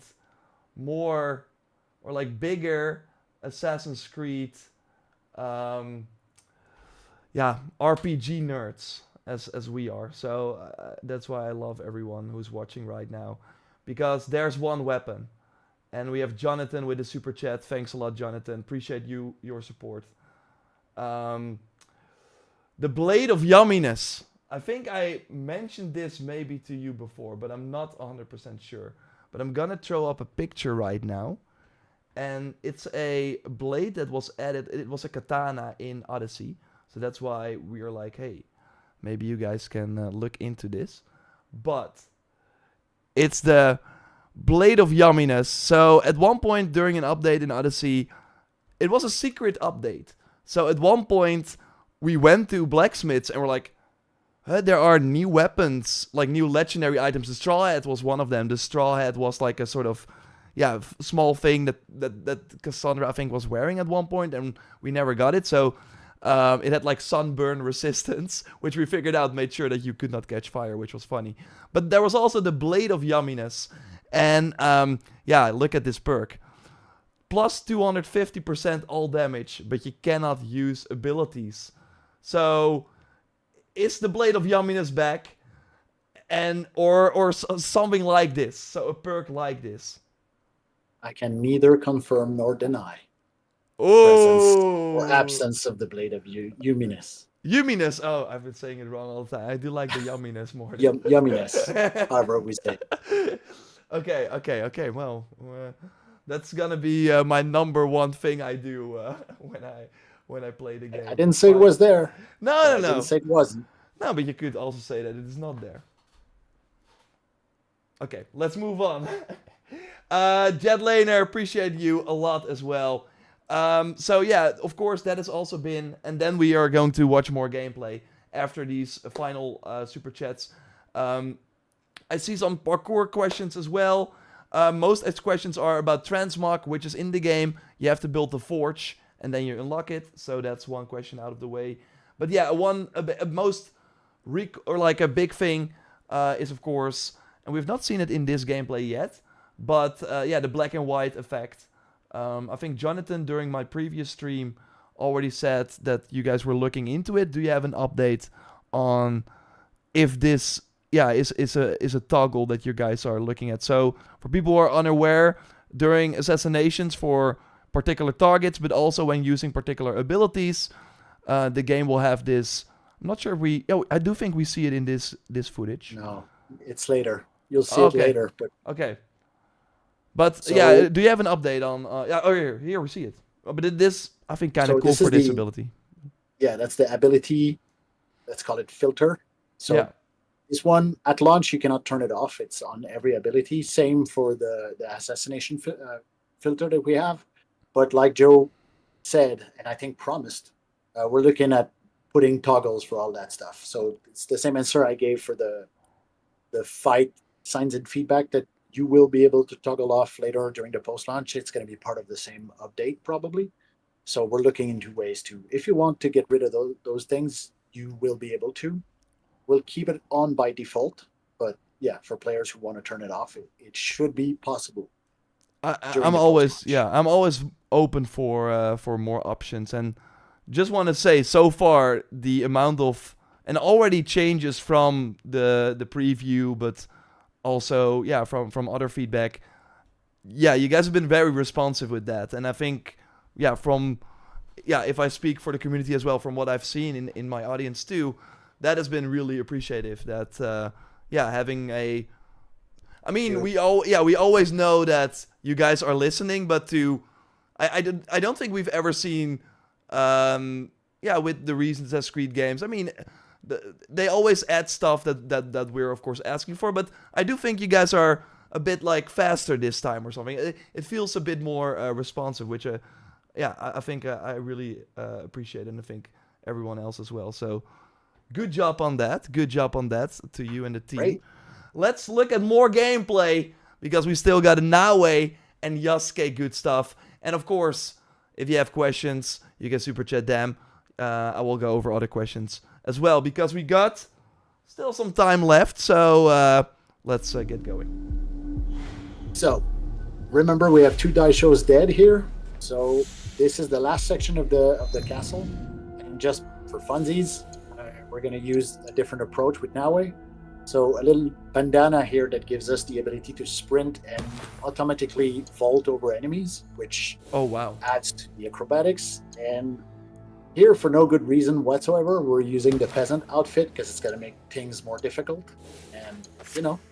more or like bigger Assassin's Creed RPG nerds as we are. So that's why I love everyone who's watching right now, because there's one weapon, and we have Jonathan with the super chat. Thanks a lot, Jonathan. Appreciate your support. The Blade of Yumminess. I think I mentioned this maybe to you before, but I'm not 100% sure. But I'm gonna throw up a picture right now. And it's a blade that was added. It was a katana in Odyssey. So that's why we are like, hey, maybe you guys can look into this. But it's the Blade of Yumminess. So at one point during an update in Odyssey, it was a secret update. So at one point, we went to blacksmiths and we're like, there are new weapons, like new legendary items. The straw hat was one of them. The straw hat was like a sort of, small thing that Cassandra, I think, was wearing at one point, and we never got it. So it had like sunburn resistance, which we figured out made sure that you could not catch fire, which was funny. But there was also the Blade of Yumminess. And look at this perk. Plus 250% all damage, but you cannot use abilities. So is the Blade of Yumminess back? And or something like this. So a perk like this. I can neither confirm nor deny Oh, presence or absence of the Blade of Yumminess. Yumminess. Oh, I've been saying it wrong all the time. I do like the yumminess more. Yumminess. However we say. Okay. Well, that's gonna be my number one thing I do when I play the game. I didn't say it was there. No. I didn't say it wasn't. No, but you could also say that it is not there. Okay, let's move on. Jet Laner, appreciate you a lot as well. So yeah, of course that has also been, and then we are going to watch more gameplay after these final super chats. I see some parkour questions as well. Most questions are about transmog, which is in the game. You have to build the forge and then you unlock it. So that's one question out of the way. But yeah, a big thing is of course, and we've not seen it in this gameplay yet, but the black and white effect. I think Jonathan during my previous stream already said that you guys were looking into it. Do you have an update on if this is a toggle that you guys are looking at? So for people who are unaware, during assassinations for particular targets, but also when using particular abilities, the game will have this. I'm not sure if I do think we see it in this footage. No, it's later. You'll see it later. But okay. But do you have an update on? Here we see it. But this, I think, kind of cool for this ability. Yeah, that's the ability. Let's call it filter. So this one at launch you cannot turn it off. It's on every ability. Same for the assassination filter that we have. But like Joe said, and I think promised, we're looking at putting toggles for all that stuff. So it's the same answer I gave for the fight signs and feedback that you will be able to toggle off later during the post-launch. It's going to be part of the same update probably. So we're looking into ways to, if you want to get rid of those things, you will be able to. We'll keep it on by default, but yeah, for players who want to turn it off, it should be possible. I'm always open for more options, and just want to say so far the amount of and already changes from the preview, but also from other feedback. Yeah, you guys have been very responsive with that, and I think if I speak for the community as well, from what I've seen in my audience too, that has been really appreciative. That having a, I mean, we always know that you guys are listening, but I don't think we've ever seen, with the recent Assassin's Creed games. I mean, they always add stuff that we're of course asking for, but I do think you guys are a bit like faster this time or something. It feels a bit more responsive, which I think I really appreciate, and I think everyone else as well. So good job on that. Good job on that to you and the team. Great. Let's look at more gameplay, because we still got Naue and Yasuke good stuff. And of course, if you have questions, you can super chat them. I will go over other questions as well, because we got still some time left. So let's get going. So remember, we have 2 Daishos dead here. So this is the last section of the castle. And just for funsies, we're going to use a different approach with Naue. So a little bandana here that gives us the ability to sprint and automatically vault over enemies, which adds to the acrobatics. And here, for no good reason whatsoever, we're using the peasant outfit because it's going to make things more difficult. And,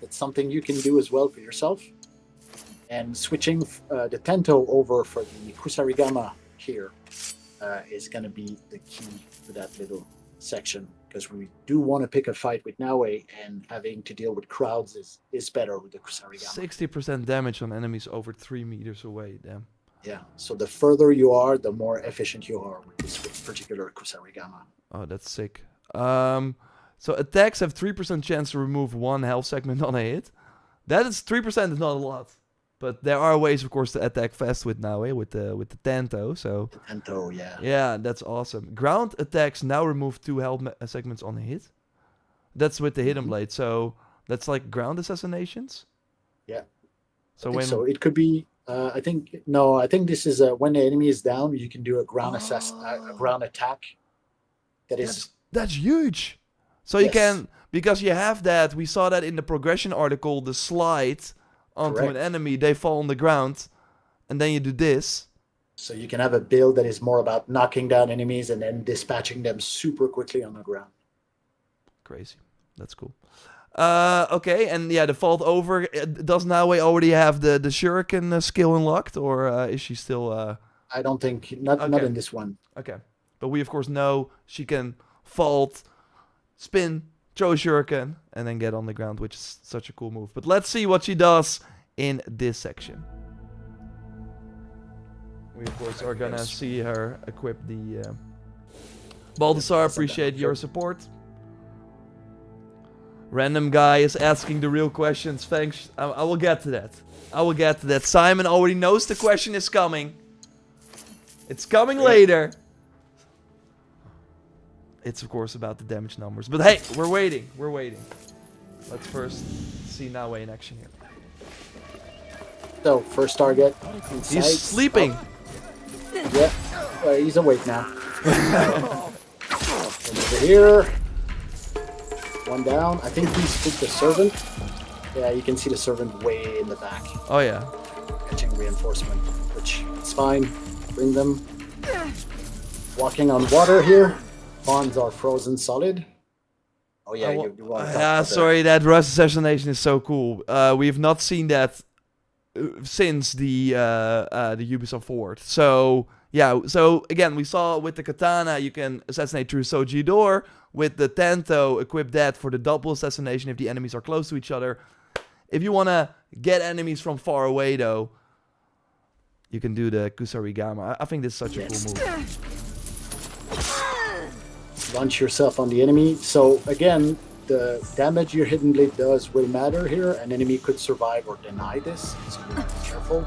it's something you can do as well for yourself. And switching the Tento over for the Kusarigama here is going to be the key for that little section, because we do want to pick a fight with Naue, and having to deal with crowds is better with the Kusarigama. 60% damage on enemies over 3 meters away, damn. Yeah, so the further you are, the more efficient you are with this particular Kusarigama. Oh, that's sick. So attacks have 3% chance to remove 1 health segment on a hit. That is 3% is not a lot. But there are ways, of course, to attack fast with Naue, with the Tento. So the Tento, yeah. Yeah, that's awesome. Ground attacks now remove 2 health segments on a hit. That's with the Hidden Blade. So that's like ground assassinations? Yeah. So it could be... I think this is when the enemy is down, you can do a ground a ground attack. That's huge. So you can, because you have that, we saw that in the progression article, the slide onto an enemy, they fall on the ground, and then you do this. So you can have a build that is more about knocking down enemies and then dispatching them super quickly on the ground. Crazy. That's cool. Okay, and the vault over. Does Naue already have the shuriken skill unlocked, or is she still? I don't think not in this one. Okay, but we of course know she can vault, spin, throw a shuriken, and then get on the ground, which is such a cool move. But let's see what she does in this section. We of course are gonna see her equip the Balthasar. Appreciate your support. Random guy is asking the real questions. Thanks. I will get to that. Simon already knows the question is coming. It's coming later. It's of course about the damage numbers. But hey, we're waiting. Let's first see Naue in action here. So, first target. He's sleeping. Oh. Yeah, he's awake now. Over here. One down. I think he's with the servant. Yeah, you can see the servant way in the back. Oh yeah. Catching reinforcement, which is fine. Bring them. Walking on water here. Bonds are frozen solid. Oh yeah, you want to sorry, that Rust assassination is so cool. We've not seen that since the Ubisoft Forward. So yeah, so again, we saw with the katana you can assassinate through Soji door. With the Tento, equip that for the double assassination if the enemies are close to each other. If you want to get enemies from far away, though, you can do the Kusarigama. I think this is such a cool move. Launch yourself on the enemy. So, again, the damage your Hidden Blade does will matter here. An enemy could survive or deny this, so you have to be careful.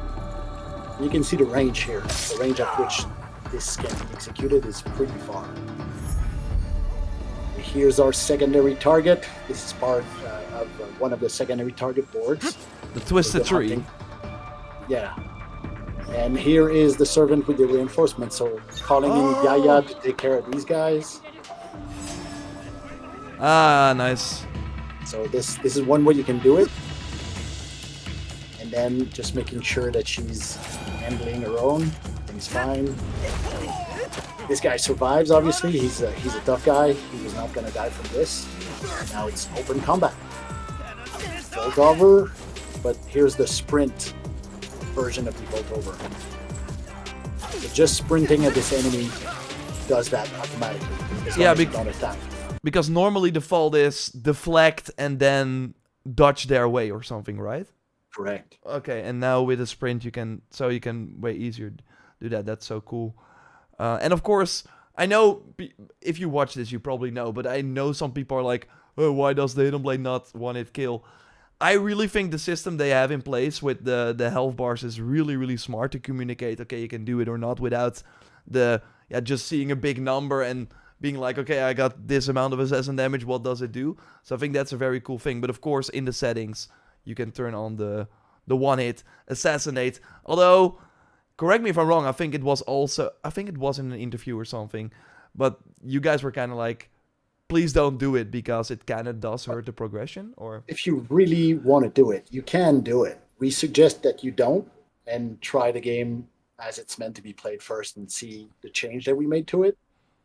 And you can see the range here. The range at which this can be executed is pretty far. Here's our secondary target. This is part of one of the secondary target boards. The Twisted Tree. Hunting. Yeah. And here is the servant with the reinforcement. So calling in Yaya to take care of these guys. Ah, nice. So this is one way you can do it. And then just making sure that she's handling her own. Everything's fine. This guy survives, obviously. He's a tough guy. He was not going to die from this. Now it's open combat. Vault over, but here's the sprint version of the vault over. So just sprinting at this enemy does that automatically. As long as you don't attack. Because normally the default is deflect and then dodge their way or something, right? Correct. Okay, and now with a sprint you can way easier do that. That's so cool. And of course, I know if you watch this, you probably know, but I know some people are like, oh, why does the Hidden Blade not one-hit kill? I really think the system they have in place with the health bars is really, really smart to communicate, okay, you can do it or not without just seeing a big number and being like, okay, I got this amount of assassin damage, what does it do? So I think that's a very cool thing. But of course, in the settings, you can turn on the one-hit assassinate. Although, correct me if I'm wrong, I think it was in an interview or something, but you guys were kind of like, please don't do it because it kind of does hurt the progression, or? If you really want to do it, you can do it. We suggest that you don't and try the game as it's meant to be played first and see the change that we made to it.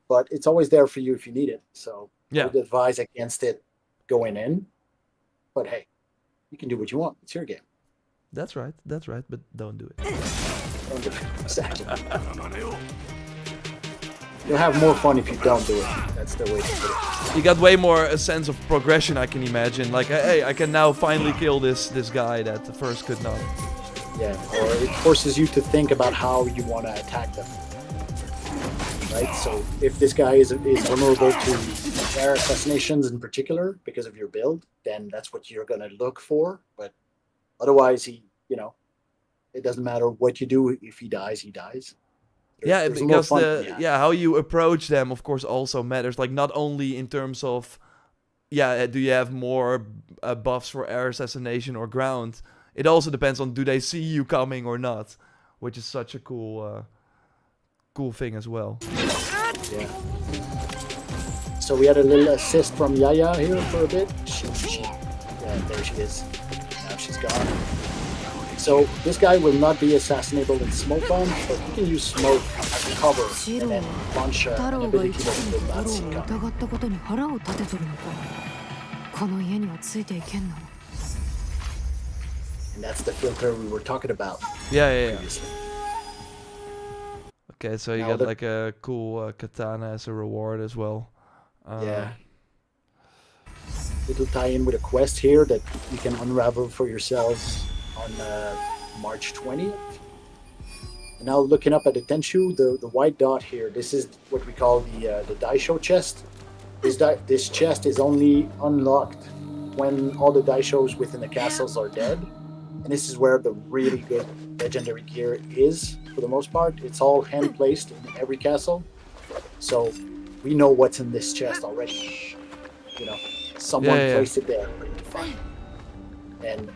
But it's always there for you if you need it. So I would advise against it going in. But hey, you can do what you want. It's your game. That's right, but don't do it. Don't do it. Exactly. You'll have more fun if you don't do it. That's the way to put it. You got way more a sense of progression, I can imagine. Like, hey, I can now finally kill this guy that the first could not. Yeah, or it forces you to think about how you want to attack them. Right? So if this guy is vulnerable to air assassinations in particular because of your build, then that's what you're going to look for. But otherwise, it doesn't matter what you do. If he dies, he dies. Because how you approach them, of course, also matters. Like, not only in terms of, do you have more buffs for air assassination or ground? It also depends on, do they see you coming or not? Which is such a cool thing as well. Yeah. So we had a little assist from Yaya here for a bit. There she is. Now she's gone. So this guy will not be assassinable in smoke bombs, but you can use smoke as cover and then launch an ability that you will not see coming. And that's the filter we were talking about. Previously. Okay, so you got like a cool katana as a reward as well. Little tie-in with a quest here that you can unravel for yourselves on March 20th. And now looking up at the Tenchu, the white dot here, this is what we call the Daisho chest. This chest is only unlocked when all the Daishos within the castles are dead. And this is where the really good legendary gear is, for the most part. It's all hand-placed in every castle. So we know what's in this chest already. Someone placed it there for you to find. And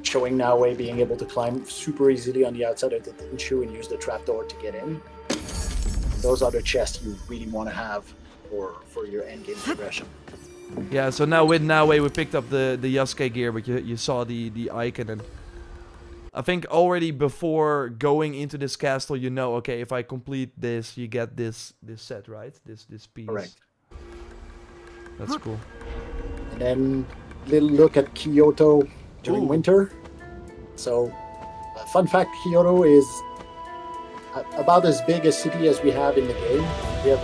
showing Naue being able to climb super easily on the outside of the Tenchu and use the trapdoor to get in. Those are the chests you really want to have for your endgame progression. Yeah, so now with Naue we picked up the Yasuke gear, but you saw the icon, and I think already before going into this castle, okay, if I complete this, you get this set, right? This piece. Correct. That's cool. And then little look at Kyoto during winter. So, fun fact, Kyoto is about as big a city as we have in the game. We have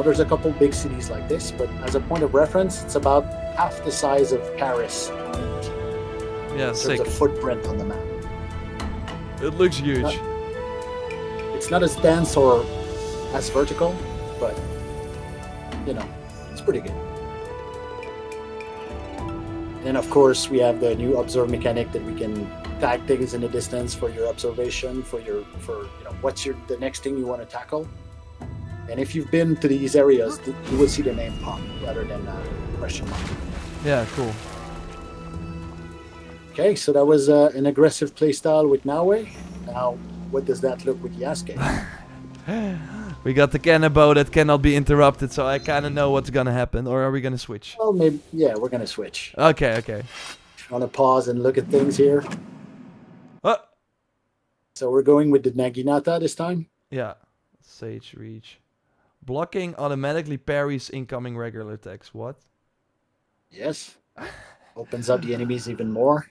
there's a couple big cities like this, but as a point of reference, it's about half the size of Paris. Yeah, sick. There's a footprint on the map. It looks huge. It's not as dense or as vertical, but it's pretty good. And of course, we have the new observe mechanic that we can tag things in the distance for your observation, for what's the next thing you want to tackle. And if you've been to these areas, you will see the name pop rather than question mark. Yeah, cool. Okay, so that was an aggressive playstyle with Naue. Now, what does that look with Yasuke? We got the cannonball that cannot be interrupted, so I kind of know what's gonna happen. Or are we gonna switch? Well, maybe, we're gonna switch. Okay. If you want to pause and look at things here. So we're going with the Naginata this time? Yeah. Sage reach. Blocking automatically parries incoming regular attacks. What? Yes. Opens up the enemies even more.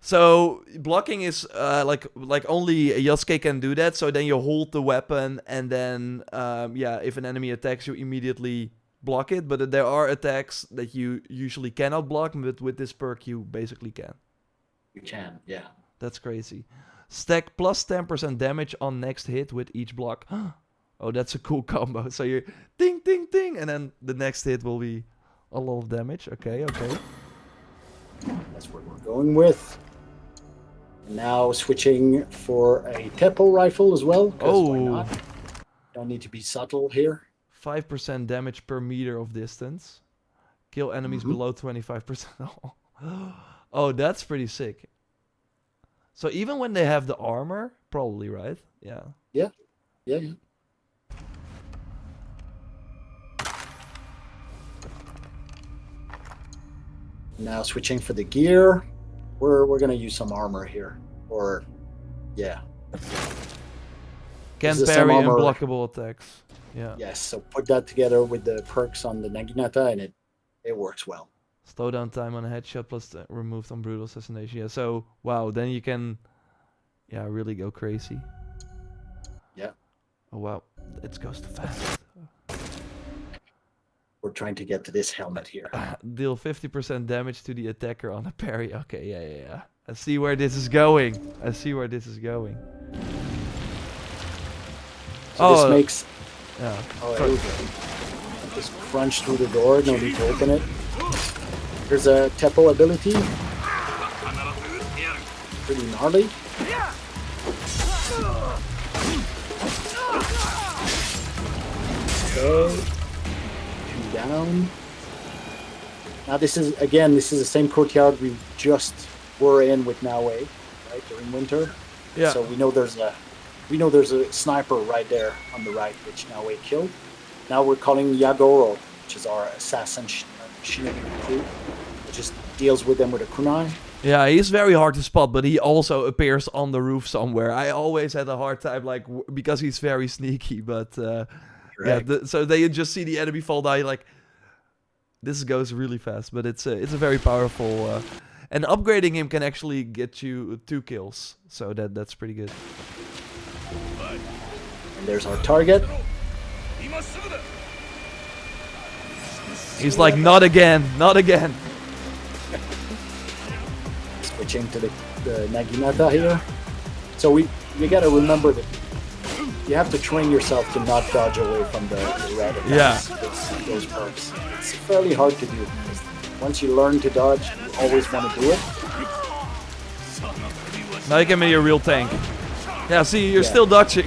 So blocking is like only Yasuke can do that. So then you hold the weapon, and then if an enemy attacks, you immediately block it. But there are attacks that you usually cannot block, but with this perk you basically can. You can, yeah. That's crazy. Stack plus 10% damage on next hit with each block. Oh, that's a cool combo. So you're ding, ding, ding, and then the next hit will be a lot of damage. Okay. That's what we're going with. Now switching for a Teppo rifle as well. Why not? Don't need to be subtle here. 5% damage per meter of distance. Kill enemies below 25%. Oh, that's pretty sick. So even when they have the armor, probably, right? Yeah. Yeah. Now switching for the gear. We're gonna use some armor here. Or Can parry unblockable attacks. Yeah. Yes, so put that together with the perks on the Naginata and it works well. Slow down time on a headshot plus removed on brutal assassination. Yeah, so wow, then you can really go crazy. Yeah. Oh wow, it goes too fast. We're trying to get to this helmet here. Deal 50% damage to the attacker on a parry. Okay, yeah. I see where this is going. So this makes... Yeah. Oh, there we go. Just crunch through the door, no need to open it. There's a Teppo ability. Pretty gnarly. Okay. 2 down. Now this is the same courtyard we just were in with Naue, right, during winter. Yeah. So we know there's a sniper right there on the right, which Naue killed. Now we're calling Yagoro, which is our assassin shinobi recruit. It just deals with them with a kunai. Yeah, he's very hard to spot, but he also appears on the roof somewhere. I always had a hard time, because he's very sneaky. But so they just see the enemy fall down. Like, this goes really fast, but it's a very powerful. And upgrading him can actually get you 2 kills, so that's pretty good. And there's our target. He's like, not again. Switching to the Naginata here. So we gotta remember that you have to train yourself to not dodge away from the red attacks. Yeah. Those perks. It's fairly hard to do because once you learn to dodge, you always want to do it. Now you can be a real tank. Yeah, see, you're still dodging.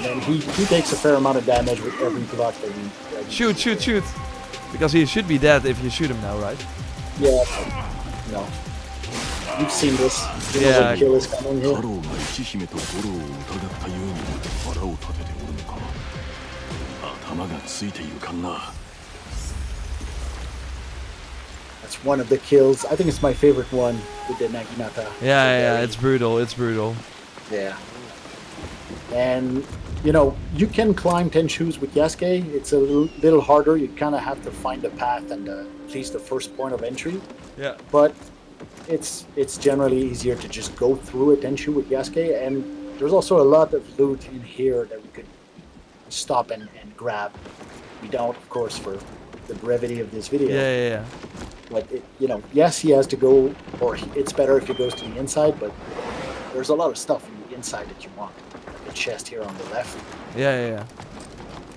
And he takes a fair amount of damage with every block that you... Shoot. Because he should be dead if you shoot him now, right? Yeah. No. You've seen this. You know the kill is coming here. That's one of the kills. I think it's my favorite one with the Naginata. Yeah, it's brutal. Yeah. And, you can climb Tenshus with Yasuke. It's a little harder. You kind of have to find a path and at least the first point of entry. Yeah. But it's generally easier to just go through a Tenshu with Yasuke. And there's also a lot of loot in here that we could stop and grab. We don't, of course, for the brevity of this video. Yeah. But, yes, he has to go, or it's better if he goes to the inside, but there's a lot of stuff in the inside that you want. The chest here on the left. Yeah.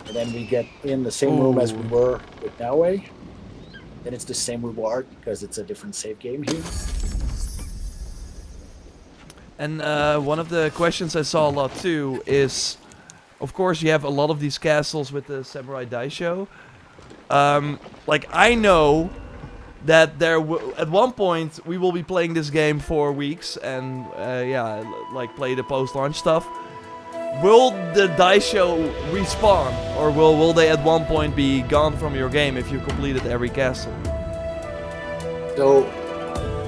And then we get in the same room as we were with Naue. Then it's the same reward because it's a different save game here. And one of the questions I saw a lot too is, of course, you have a lot of these castles with the Samurai Daisho. I know that at one point we will be playing this game for weeks and play the post-launch stuff. Will the Daisho respawn, or will they at one point be gone from your game if you completed every castle? So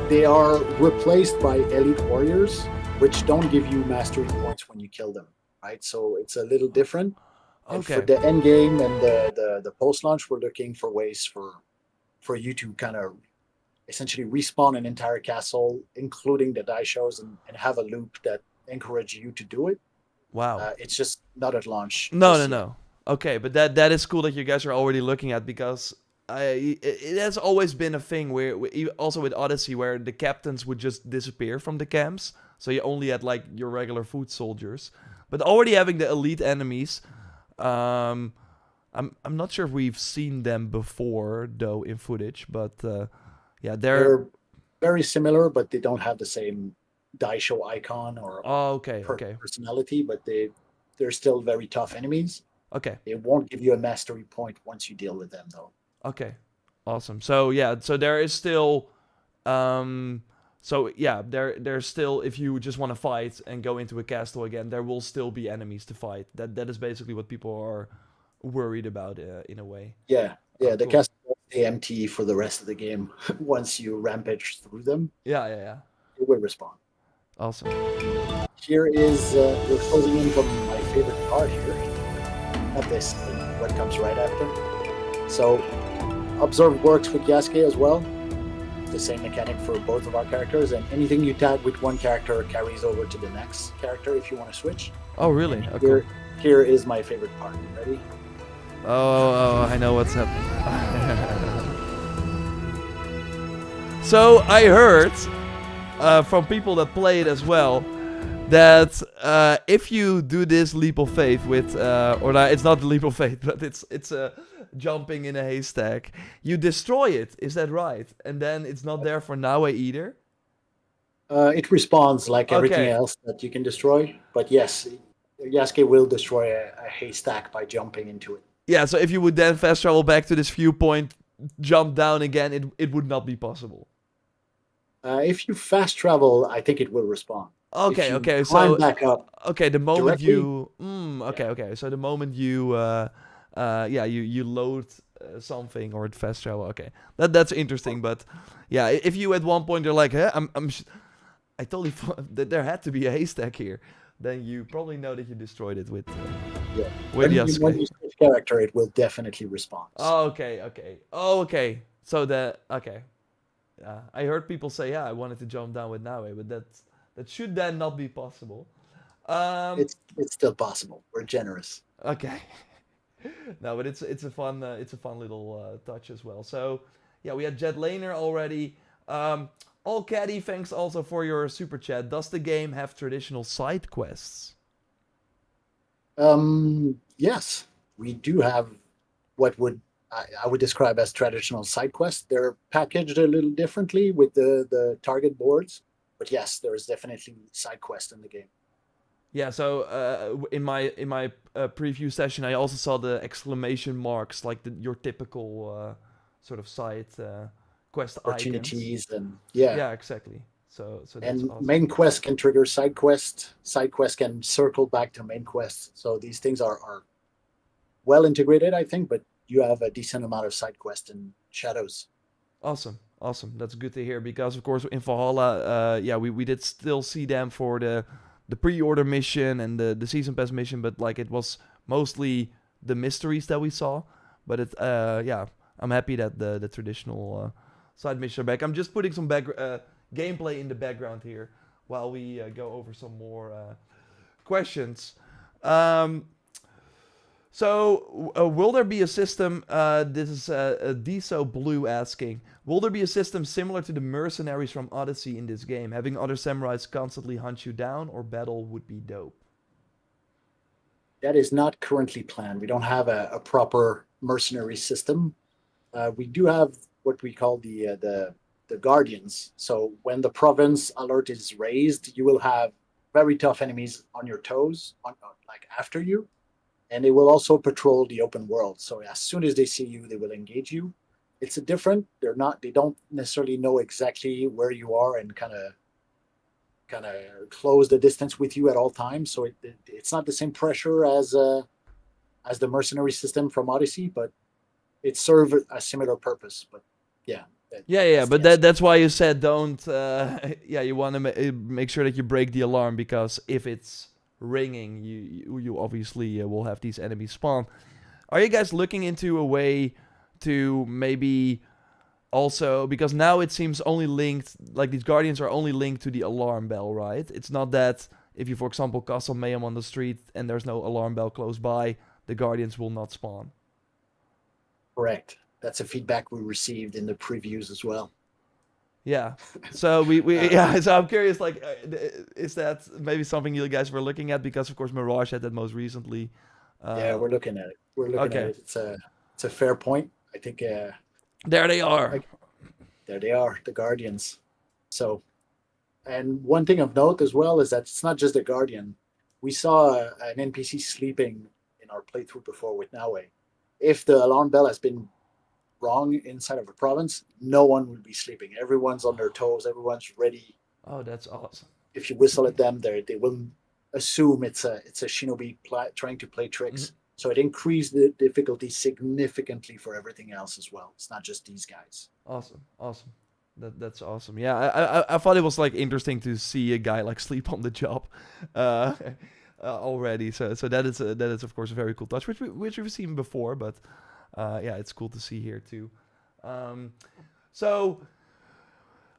they are replaced by elite warriors, which don't give you mastery points when you kill them, right? So it's a little different. And for the end game and the post launch, we're looking for ways for you to kind of essentially respawn an entire castle, including the die shows, and have a loop that encourage you to do it. Wow. It's just not at launch No, no, just yet. no. Okay, but that is cool that you guys are already looking at, because it has always been a thing where also with Odyssey, where the captains would just disappear from the camps, so you only had like your regular foot soldiers. But already having the elite enemies, um, I'm not sure if we've seen them before though in footage, but yeah, they're. They're very similar, but they don't have the same die show icon or Oh, okay, okay, personality. But they're still very tough enemies. okay. It won't give you a mastery point once you deal with them, though. Okay, awesome. So yeah, so there is still, so yeah, there's still, if you just want to fight and go into a castle again, there will still be enemies to fight. That is basically what people are worried about, in a way. Yeah, Oh, yeah. The cool. castle will stay empty for the rest of the game. Once you rampage through them, Yeah, yeah, yeah. it will respawn. Awesome. Here is we're closing in from my favorite part here. Not this, but what comes right after. So, observe works with Yasuke as well. The same mechanic for both of our characters, and anything you tag with one character carries over to the next character if you want to switch. Oh, really? And Okay. here is my favorite part. Ready? Oh, I know what's happening. So I heard from people that play it as well that if you do this leap of faith with, or no, it's not the leap of faith, but it's jumping in a haystack, you destroy it. Is that right? And then it's not there for Naue either. It responds like everything Okay. else that you can destroy, but yes, Yasuke will destroy a haystack by jumping into it. Yeah. So if you would then fast travel back to this viewpoint, jump down again, it would not be possible. If you fast travel, I think it will respond. If Okay. you Okay. climb So back up okay, the moment directly, you, okay, yeah. okay. So the moment you, yeah, you load something or fast travel. Okay, that's interesting. But yeah, if you at one point you're like, huh, I totally thought that there had to be a haystack here, then you probably know that you destroyed it Yeah. with When Yasuke. you switch character, it will definitely respond. Oh, okay, okay. Oh, okay. So okay. I heard people say, yeah, I wanted to jump down with Naue, but that should then not be possible. Um, It's still possible. We're generous. okay. No, but it's a fun little touch as well. So yeah, we had Jet Laner already. All Caddy, thanks also for your super chat. Does the game have traditional side quests? Yes, we do have what I would describe as traditional side quests. They're packaged a little differently with the target boards, but yes, there is definitely side quest in the game. Yeah. So in my preview session, I also saw the exclamation marks, like your typical sort of side quest icons. Opportunities and yeah. Yeah, exactly. So that's And awesome. main quest can trigger side quest. Side quest can circle back to main quest. So these things are well integrated, I think, but you have a decent amount of side quest and shadows. Awesome, awesome. That's good to hear, because of course in Valhalla, yeah, we did still see them for the pre-order mission and the season pass mission, but like it was mostly the mysteries that we saw. But it, yeah, I'm happy that the traditional side missions are back. I'm just putting some gameplay in the background here while we go over some more questions. So, will there be a system? This is Diso Blue asking. Will there be a system similar to the mercenaries from Odyssey in this game? Having other samurais constantly hunt you down or battle would be dope. That is not currently planned. We don't have a proper mercenary system. We do have what we call the guardians. So when the province alert is raised, you will have very tough enemies on your toes, like after you, and they will also patrol the open world. So as soon as they see you, they will engage you. It's a different. They don't necessarily know exactly where you are and kind of close the distance with you at all times. So it's not the same pressure as the mercenary system from Odyssey, but it serves a similar purpose. But yeah, Yeah, that's the but answer. that's why you said don't. Yeah, you want to make sure that you break the alarm, because if it's ringing, you obviously will have these enemies spawn. Are you guys looking into a way to maybe Also, because now it seems only linked, like these guardians are only linked to the alarm bell, right? It's not that if you, for example, cause some mayhem on the street and there's no alarm bell close by, the guardians will not spawn. Correct. That's a feedback we received in the previews as well. Yeah. So we Uh, yeah. So I'm curious, like, is that maybe something you guys were looking at? Because of course Mirage had that most recently. yeah, Uh, we're looking at it. We're looking at okay. it. It's a fair point. I think There they are. like there they are, the Guardians. So, and one thing of note as well is that it's not just the Guardian. We saw an NPC sleeping in our playthrough before with Naue. If the alarm bell has been wrong inside of a province, no one will be sleeping. Everyone's on their toes. Everyone's ready. Oh, that's awesome. If you whistle at them, they will assume it's a shinobi trying to play tricks. So it increased the difficulty significantly for everything else as well. It's not just these guys. Awesome. Awesome. That's awesome. Yeah, I thought it was like interesting to see a guy like sleep on the job, uh, already. So that is of course a very cool touch, which we've seen before, but yeah, it's cool to see here too. So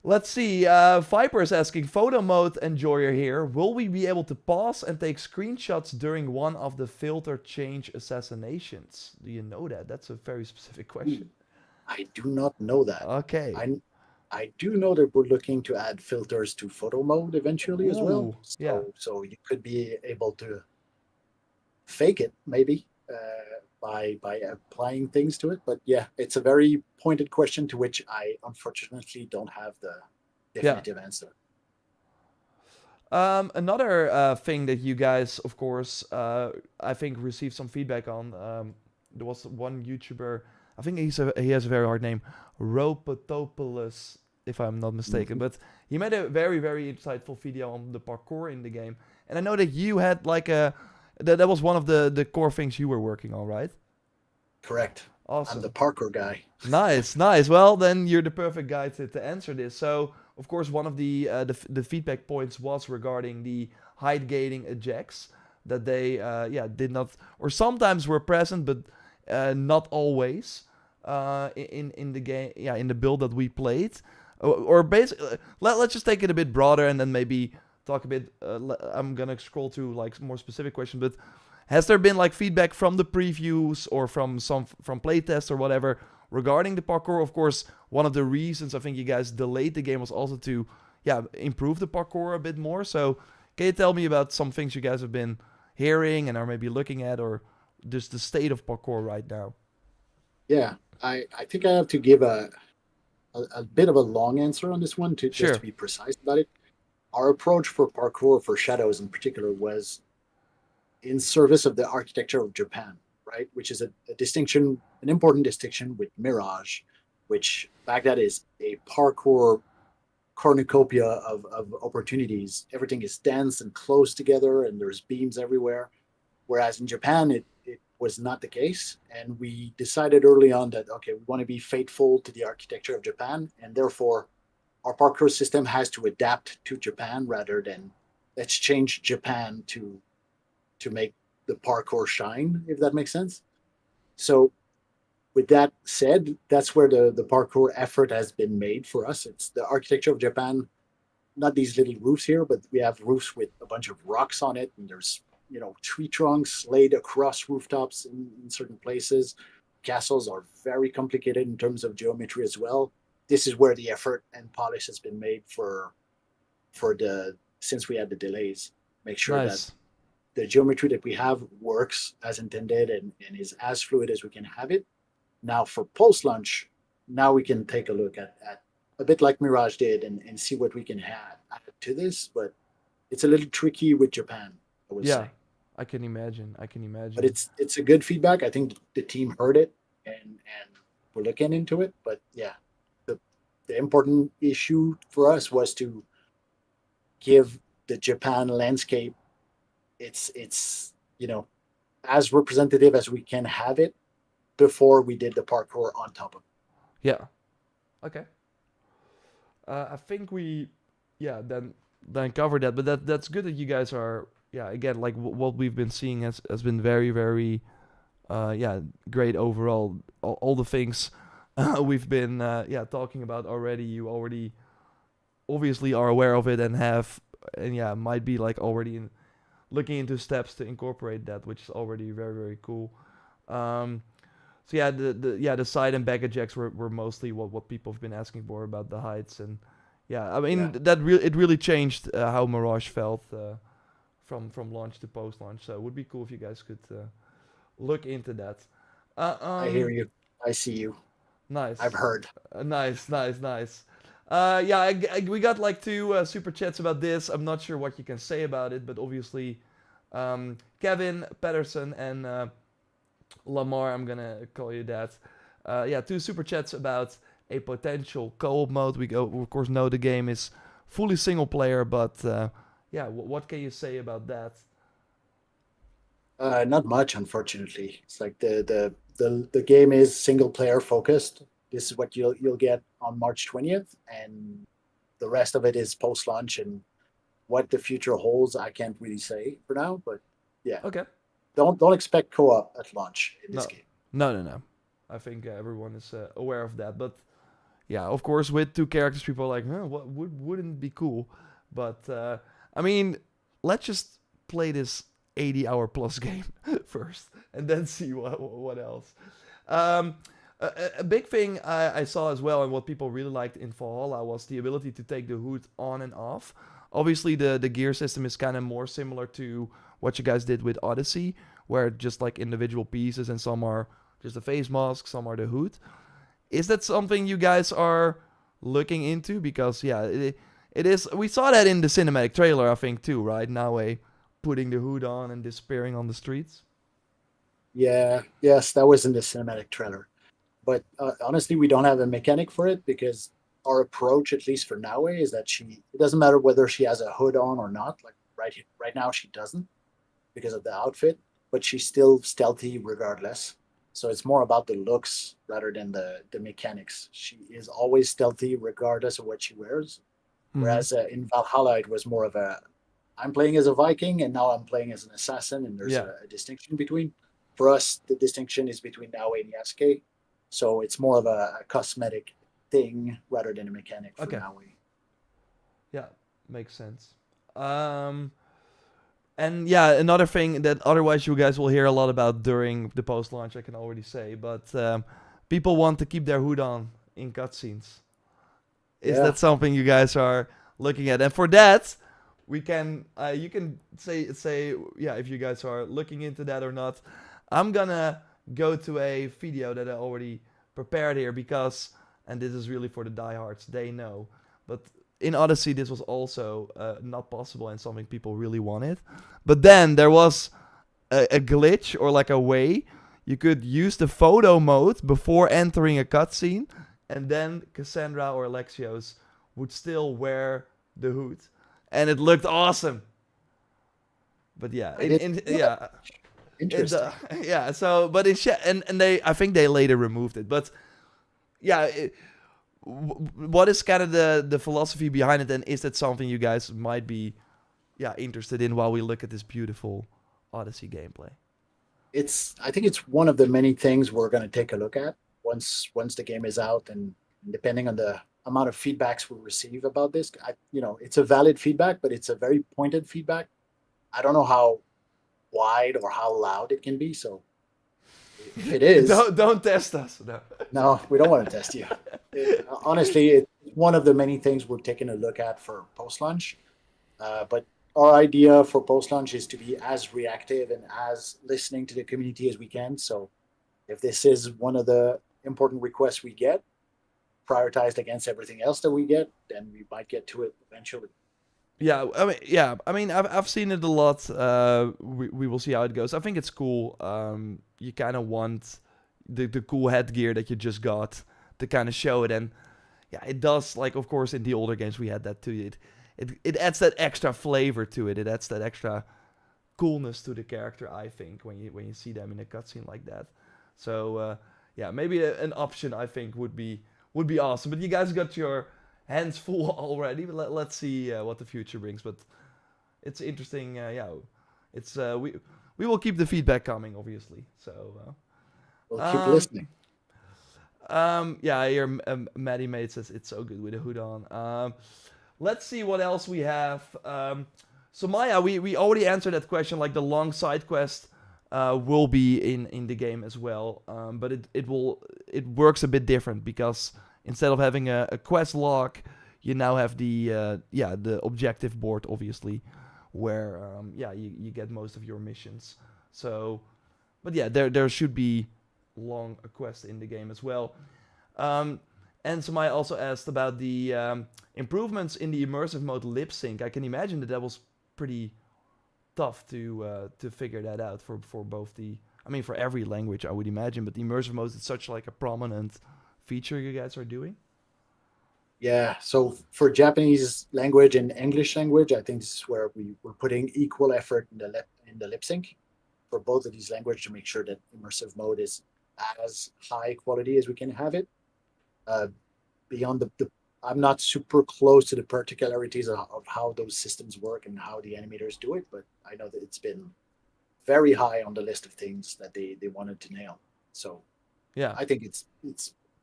let's see. Viper is asking, photo mode and Joyer here. Will we be able to pause and take screenshots during one of the filter change assassinations? Do you know that? That's a very specific question. I do not know that. Okay. I do know that we're looking to add filters to photo mode eventually as well. Ooh, yeah. So you could be able to fake it maybe by applying things to it. But yeah, it's a very pointed question to which I unfortunately don't have the definitive answer. Another thing that you guys, of course, I think received some feedback on. There was one YouTuber. I think he has a very hard name, Ropotopoulos, if I'm not mistaken. But he made a very, very insightful video on the parkour in the game. And I know that you had like that was one of the core things you were working on, right? Correct. Awesome. I'm the parkour guy. Nice. Well, then you're the perfect guy to answer this. So, of course, one of the feedback points was regarding the height gating ejects that they did not, or sometimes were present, but not always. In the game, in the build that we played, or basically, let's just take it a bit broader and then maybe talk a bit. I'm gonna scroll to like more specific questions, but has there been like feedback from the previews or from playtests or whatever regarding the parkour? Of course, one of the reasons I think you guys delayed the game was also to improve the parkour a bit more. So can you tell me about some things you guys have been hearing and are maybe looking at, or just the state of parkour right now? Yeah, I think I have to give a bit of a long answer on this one just to be precise about it. Our approach for parkour for Shadows in particular was in service of the architecture of Japan, right? Which is a distinction, an important distinction with Mirage, which Baghdad is a parkour cornucopia of opportunities. Everything is dense and close together, and there's beams everywhere. Whereas in Japan, it was not the case. And we decided early on that, okay, we want to be faithful to the architecture of Japan. And therefore, our parkour system has to adapt to Japan rather than let's change Japan to make the parkour shine, if that makes sense. So with that said, that's where the parkour effort has been made for us. It's the architecture of Japan, not these little roofs here, but we have roofs with a bunch of rocks on it, and there's tree trunks laid across rooftops in certain places. Castles are very complicated in terms of geometry as well. This is where the effort and polish has been made since we had the delays. Make sure that the geometry that we have works as intended and is as fluid as we can have it. Now for post-launch, now we can take a look at a bit like Mirage did and see what we can add to this, but it's a little tricky with Japan, I would say. I can imagine. But it's a good feedback. I think the team heard it and we're looking into it. But yeah, the important issue for us was to give the Japan landscape it's as representative as we can have it before we did the parkour on top of it. Yeah. Okay. I think we then covered that, but that's good that you guys are again, like what we've been seeing has been very, very great overall. All the things we've been talking about already. You already obviously are aware of it and might be like already looking into steps to incorporate that, which is already very, very cool. Um, so yeah, the side and back ejects were mostly what people have been asking for about the heights, and yeah, I mean Yeah. it really changed how Mirage felt from launch to post launch. So it would be cool if you guys could look into that. Uh, I hear um, you. I see you. I've nice, heard. nice. We got like two super chats about this. I'm not sure what you can say about it, but obviously, Kevin Patterson and Lamar, I'm gonna call you that. Two super chats about a potential co-op mode. We of course know the game is fully single player, but what can you say about that? Not much, unfortunately. It's like the game is single player focused. This is what you'll get on March 20th, and the rest of it is post launch. And what the future holds, I can't really say for now. But yeah, Okay, don't expect co-op at launch in this no, game. no. I think everyone is aware of that, but yeah, of course, with two characters, people are like, huh, what wouldn't be cool? But I mean, let's just play this 80-hour plus game first, and then see what else. Um, a big thing I saw as well, and what people really liked in Valhalla was the ability to take the hood on and off. Obviously, the gear system is kind of more similar to what you guys did with Odyssey, where just like individual pieces, and some are just a face mask, some are the hood. Is that something you guys are looking into? Because yeah, it is. We saw that in the cinematic trailer, I think too, right? Now putting the hood on and disappearing on the streets. Yeah, yes, that was in the cinematic trailer. But honestly, we don't have a mechanic for it because our approach, at least for Naue, is that it doesn't matter whether she has a hood on or not. Like right now, she doesn't because of the outfit, but she's still stealthy regardless. So it's more about the looks rather than the mechanics. She is always stealthy regardless of what she wears. Mm-hmm. Whereas in Valhalla, it was more of a I'm playing as a Viking and now I'm playing as an assassin, and there's Yeah. a distinction between. For us, the distinction is between Naue and Yasuke, so it's more of a cosmetic thing rather than a mechanic for Okay. Naue. Yeah. Makes sense. Um. And yeah, another thing that otherwise you guys will hear a lot about during the post launch, I can already say, but people want to keep their hood on in cutscenes. Is Yeah, that something you guys are looking at? And for that, we can you can say yeah if you guys are looking into that or not. I'm gonna go to a video that I already prepared here because, and this is really for the diehards, they know. But in Odyssey, this was also not possible and something people really wanted. But then there was a glitch or like a way you could use the photo mode before entering a cutscene, and then Cassandra or Alexios would still wear the hood, and it looked awesome. But yeah, I did. Interesting. yeah. So, but and they, I think they later removed it. But yeah, what is kind of the philosophy behind it, and is that something you guys might be interested in while we look at this beautiful Odyssey gameplay? I think it's one of the many things we're going to take a look at once the game is out, and depending on the amount of feedbacks we receive about this. It's a valid feedback, but it's a very pointed feedback. I don't know how wide or how loud it can be. So if it is, don't test us. No. no, we don't want to test you. Honestly, it's one of the many things we're taking a look at for post launch. But our idea for post launch is to be as reactive and as listening to the community as we can. So if this is one of the important requests we get, prioritized against everything else that we get, then we might get to it eventually. Yeah. I mean, I've seen it a lot. We will see how it goes. I think it's cool. You kind of want the cool headgear that you just got to kind of show it, and yeah, it does. Like, of course, in the older games we had that too. It adds that extra flavor to it. It adds that extra coolness to the character. I think when you see them in a cutscene like that. So yeah, maybe an option I think would be awesome. But you guys got your hands full already. But let's see what the future brings. But it's interesting. Yeah, it's we will keep the feedback coming, obviously. So We'll keep um, listening. Yeah, I hear Maddie Mate says it's so good with a hood on. Let's see what else we have. So Maya, we already answered that question. Like the long side quest will be in the game as well, but it works a bit different because instead of having a quest log, you now have the objective board, obviously, where you get most of your missions. So, but yeah, there should be long quests in the game as well. Um, and Samaya also asked about the improvements in the immersive mode lip sync. I can imagine that was pretty tough to figure that out for both the. I mean, for every language, I would imagine, but the immersive mode is such like a prominent feature you guys are doing. Yeah, so for Japanese language and English language, I think this is where we're putting equal effort in the lip sync for both of these languages to make sure that immersive mode is as high quality as we can have it. Uh, Beyond the I'm not super close to the particularities of how those systems work and how the animators do it, but I know that it's been very high on the list of things that they wanted to nail. So Yeah, I think it's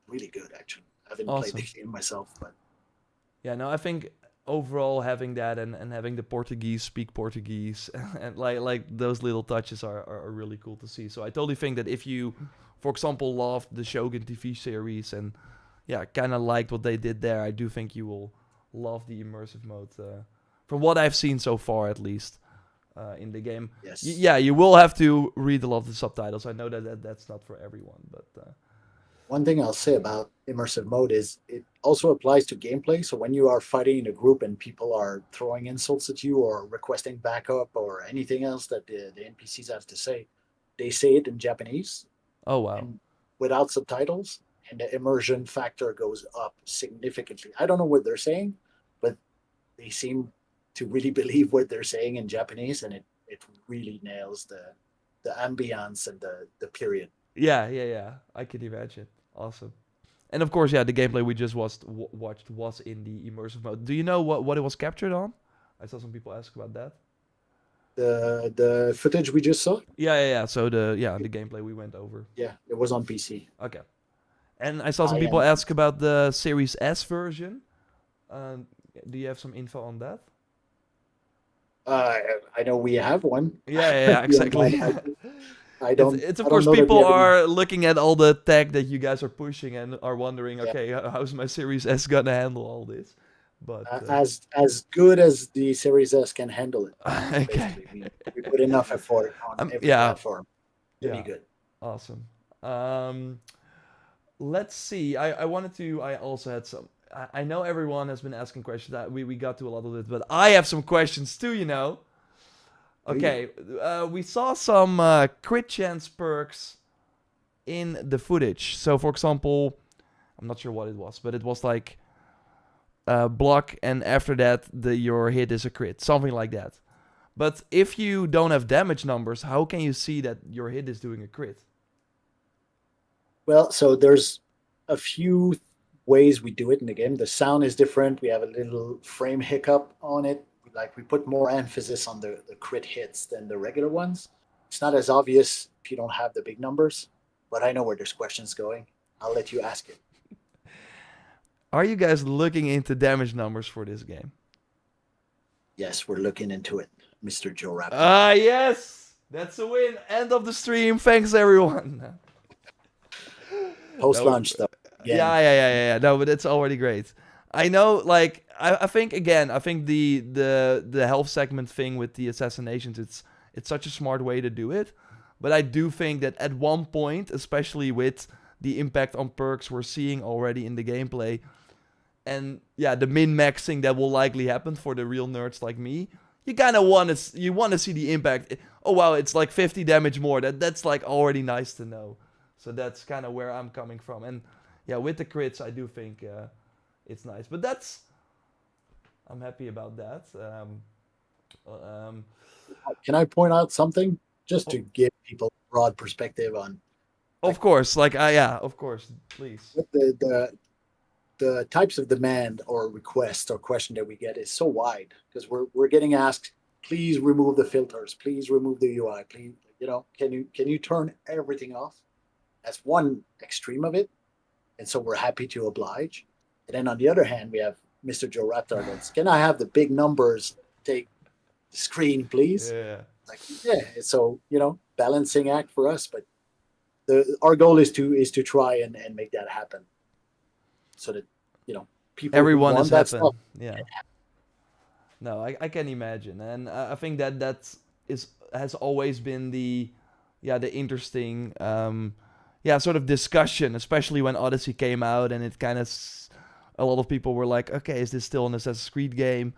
really good actually. I haven't played the awesome. game myself, but Yeah, no, I think overall having that and having the Portuguese speak Portuguese and like those little touches are really cool to see. So I totally think that if you, for example, loved the Shogun TV series and yeah, kind of liked what they did there, I do think you will love the immersive mode. From what I've seen so far, at least in the game. yes. Yeah, you will have to read a lot of the subtitles. I know that's not for everyone, but One thing I'll say about immersive mode is it also applies to gameplay. So when you are fighting in a group and people are throwing insults at you or requesting backup or anything else that the NPCs have to say, they say it in Japanese oh wow, and without subtitles, and the immersion factor goes up significantly. I don't know what they're saying, but they seem to really believe what they're saying in Japanese, and it really nails the ambiance and the period. yeah, I can imagine. Awesome. And of course, yeah, the gameplay we just watched was in the immersive mode. Do you know what it was captured on? I saw some people ask about that. The footage we just saw, Yeah. So the gameplay we went over. yeah, it was on PC. Okay. And I saw some High people end. ask about the Series S version. Um, do you have some info on that? Uh, I know we have one. Yeah, Beyond exactly. that, I it's don't. it's of I don't course know that we people have any. are looking at all the tech that you guys are pushing and are wondering, Yeah, okay, how's my Series S gonna handle all this? But as good as the Series S can handle it. okay, Basically, we put enough effort on every yeah, platform to be yeah, good. awesome. Um, let's see. I wanted to. I also had some. I know everyone has been asking questions. We got to a lot of it, but I have some questions too. You know. Ooh. Okay, we saw some crit chance perks in the footage. So, for example, I'm not sure what it was, but it was like block, and after that, your hit is a crit, something like that. But if you don't have damage numbers, how can you see that your hit is doing a crit? Well, so there's a few ways we do it in the game. The sound is different. We have a little frame hiccup on it. Like we put more emphasis on the crit hits than the regular ones. It's not as obvious if you don't have the big numbers, but I know where this question's going. I'll let you ask it. Are you guys looking into damage numbers for this game? Yes, we're looking into it, Mr. JorRaptor. Ah, yes! That's a win. End of the stream. Thanks, everyone. Post No, launch though. Again, yeah. No, but it's already great. I know, like, I think again, I think the health segment thing with the assassinations, it's such a smart way to do it. But I do think that at one point, especially with the impact on perks we're seeing already in the gameplay, and yeah, the min maxing that will likely happen for the real nerds like me, you kind of want to see the impact. Oh wow, it's like 50 damage more. That's like already nice to know. So that's kind of where I'm coming from. And yeah, with the crits, I do think it's nice. But I'm happy about that. Um, can I point out something just o- to give people a broad perspective on of like course, like yeah, of course, please. what the types of demand or request or question that we get is so wide because we're getting asked, please remove the filters, please remove the UI, please, can you turn everything off? That's one extreme of it. and so we're happy to oblige. And then on the other hand, we have Mr. JorRaptor that's, can I have the big numbers take the screen, please? Yeah. Like, yeah. So, balancing act for us, but our goal is to try and make that happen, so that people Everyone who is want that happen. stuff. Yeah. No, I can imagine, and I think that has always been the interesting sort of discussion, especially when Odyssey came out, and it kind of a lot of people were like, okay, is this still an Assassin's Creed game?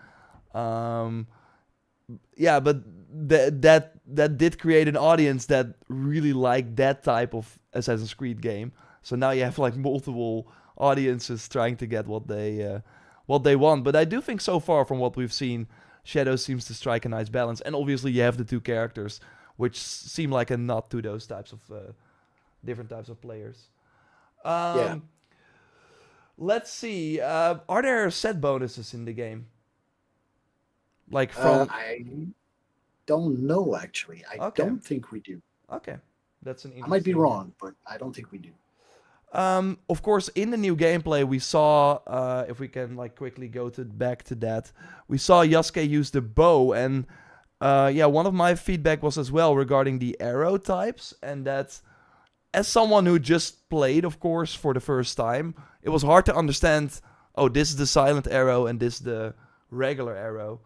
Yeah, but that did create an audience that really liked that type of Assassin's Creed game. So now you have like multiple audiences trying to get what they want. But I do think so far from what we've seen, Shadows seems to strike a nice balance. And obviously you have the two characters, which seem like a nod to those types of different types of players. Yeah. Let's see. Are there set bonuses in the game? Like from I don't know, actually. I Okay. don't think we do. Okay, that's an I might be interesting- wrong, but I don't think we do. Of course, in the new gameplay, we saw, if we can like quickly go back to that, we saw Yasuke use the bow, and one of my feedback was as well regarding the arrow types, and that as someone who just played, of course, for the first time, it was hard to understand, oh, this is the silent arrow and this the regular arrow.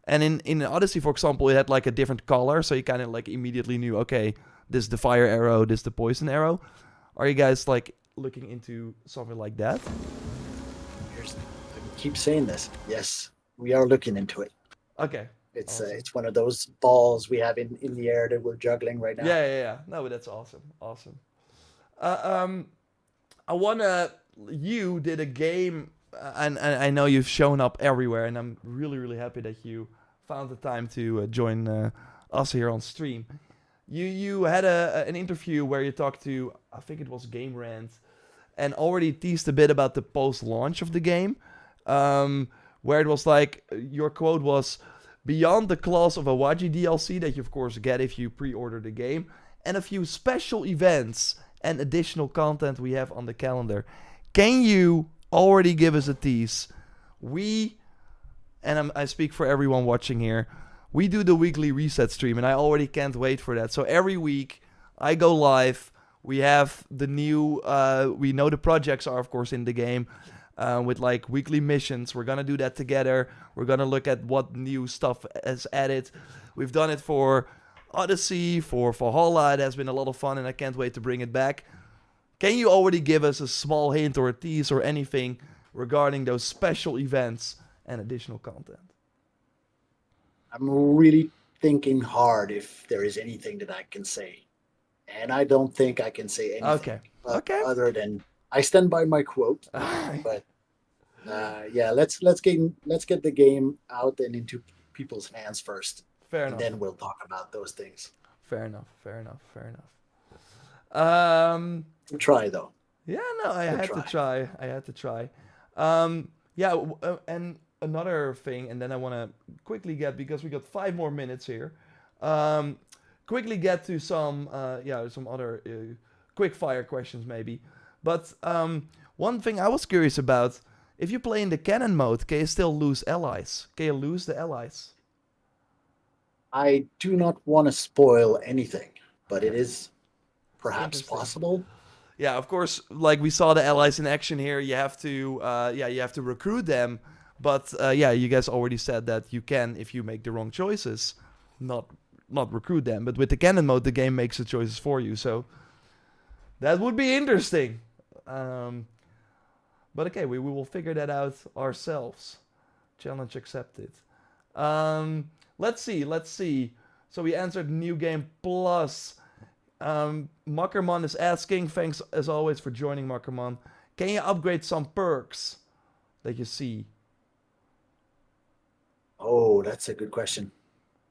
And in Odyssey, for example, it had like a different color, so you kind of like immediately knew, okay, this is the fire arrow, this is the poison arrow. Are you guys like looking into something like that? I keep saying this. Yes, we are looking into it. Okay. It's Awesome. it's one of those balls we have in the air that we're juggling right now. Yeah. No, but that's awesome. Awesome. You did a game, and I know you've shown up everywhere, and I'm really, really happy that you found the time to join us here on stream. You had an interview where you talked to, I think it was Game Rant, and already teased a bit about the post-launch of the game, where it was like, your quote was, beyond the class of Awaji DLC that you of course get if you pre-order the game, and a few special events and additional content we have on the calendar. Can you already give us a tease? I speak for everyone watching here, we do the weekly reset stream, and I already can't wait for that. So every week I go live. We have the new, we know the projects are of course in the game, with like weekly missions. We're gonna do that together. We're gonna look at what new stuff is added. We've done it for Odyssey, for Valhalla. It has been a lot of fun, and I can't wait to bring it back. Can you already give us a small hint or a tease or anything regarding those special events and additional content? I'm really thinking hard if there is anything that I can say, and I don't think I can say anything. Okay. Other than I stand by my quote, but let's get the game out and into people's hands first. Fair and enough. then we'll talk about those things. Fair enough. Try though. Yeah, no, I had to try. And another thing, and then I want to quickly get, because we got 5 more minutes here, quickly get to some other quick fire questions maybe. But one thing I was curious about, if you play in the cannon mode, can you still lose allies? Can you lose the allies? I do not want to spoil anything, but it is perhaps possible. Yeah, of course, like we saw the allies in action here, you have to recruit them. But you guys already said that you can, if you make the wrong choices, not recruit them. But with the cannon mode, the game makes the choices for you. So that would be interesting. But okay, we will figure that out ourselves. Challenge accepted. Let's see. So we answered New Game Plus. Muckerman is asking, thanks as always for joining, Muckerman. Can you upgrade some perks that you see? Oh, that's a good question.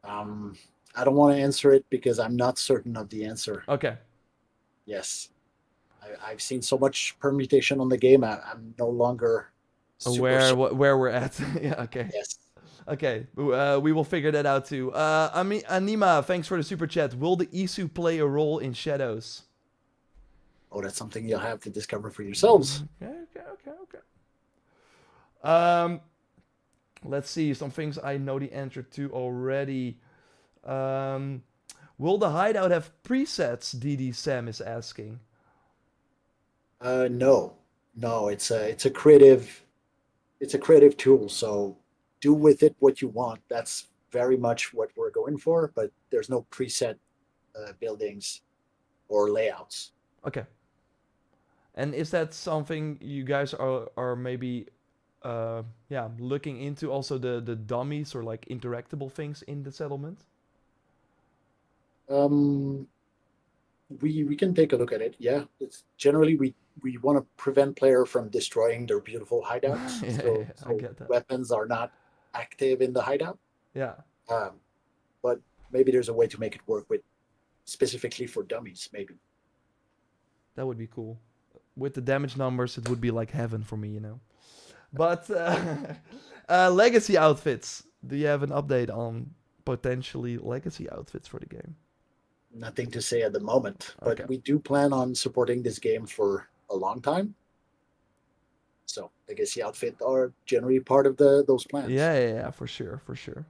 I don't want to answer it because I'm not certain of the answer. Okay. Yes. I've seen so much permutation on the game. I'm no longer aware where we're at. Yeah, okay. Yes. Okay, we will figure that out too. Anima, thanks for the super chat. Will the Isu play a role in Shadows? Oh, that's something you'll have to discover for yourselves. Okay. Let's see. Some things I know the answer to already. Um, will the hideout have presets? DD Sam is asking. No, no, it's a creative tool. So do with it what you want. That's very much what we're going for. But there's no preset buildings or layouts. Okay. And is that something you guys are maybe looking into also the dummies or like interactable things in the settlement? Um, we can take a look at it. Yeah, it's generally we want to prevent player from destroying their beautiful hideouts. So I so get that. weapons are not active in the hideout. Yeah, Um, but maybe there's a way to make it work with specifically for dummies. Maybe. that would be cool. With the damage numbers, it would be like heaven for me, you know. But legacy outfits. Do you have an update on potentially legacy outfits for the game? Nothing to say at the moment, Okay. but we do plan on supporting this game for a long time. So legacy outfit are generally part of those plans. Yeah, for sure, for sure.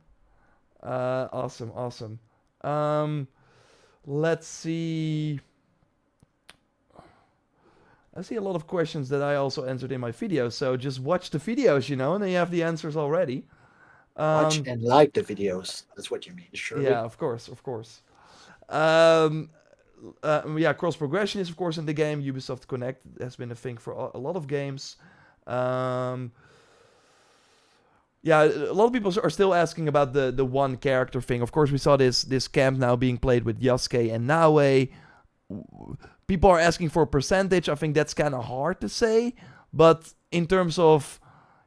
Awesome. Um, let's see. I see a lot of questions that I also answered in my videos, so just watch the videos, you know, and then you have the answers already. Watch Um, and like the videos. That's what you mean, yeah, surely. of course. Um, yeah, cross progression is of course in the game. Ubisoft Connect has been a thing for a lot of games. Um, yeah, a lot of people are still asking about the one character thing. Of course, we saw this camp now being played with Yasuke and Naue. People are asking for a percentage. I think that's kind of hard to say, but in terms of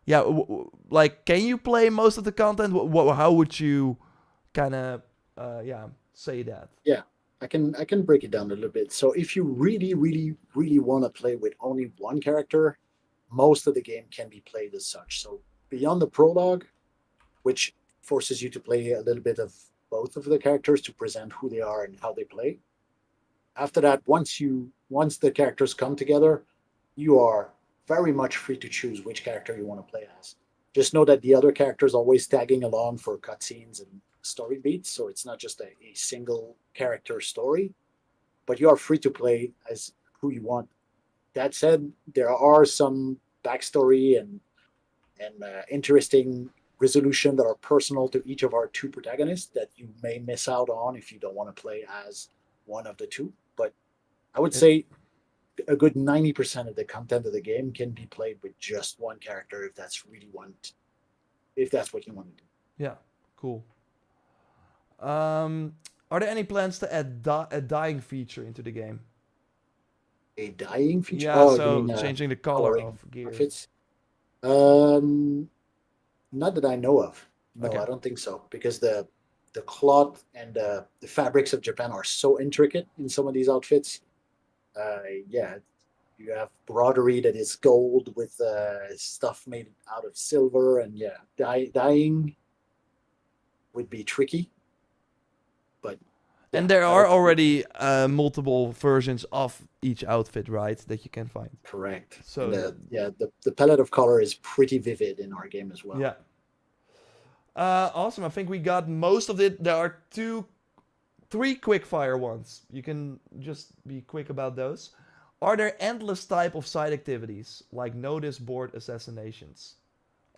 yeah, like can you play most of the content? How would you kind of say that? Yeah, I can break it down a little bit. So if you really, really, really want to play with only one character, most of the game can be played as such. So beyond the prologue, which forces you to play a little bit of both of the characters to present who they are and how they play. After that, once the characters come together, you are very much free to choose which character you want to play as. Just know that the other character is always tagging along for cutscenes and story beats, so it's not just a single character story, but you are free to play as who you want. That said, there are some backstory and interesting resolution that are personal to each of our two protagonists that you may miss out on if you don't want to play as one of the two. But I would It, say a good 90% of the content of the game can be played with just one character if that's what you want to do. yeah, cool. Are there any plans to add a dying feature into the game? A dying feature? Yeah, Oh, you so mean changing the color coloring of gear. outfits? Um, Not that I know of. No, Okay. I don't think so. Because the cloth and the fabrics of Japan are so intricate in some of these outfits. Yeah, you have broderie that is gold with stuff made out of silver, and yeah, dyeing would be tricky. But And yeah, there I are don't think already multiple versions of each outfit, right? That you can find. correct. And So the palette of color is pretty vivid in our game as well. yeah. Awesome. I think we got most of it. There are three quick fire ones. You can just be quick about those. Are there endless type of side activities like notice board assassinations?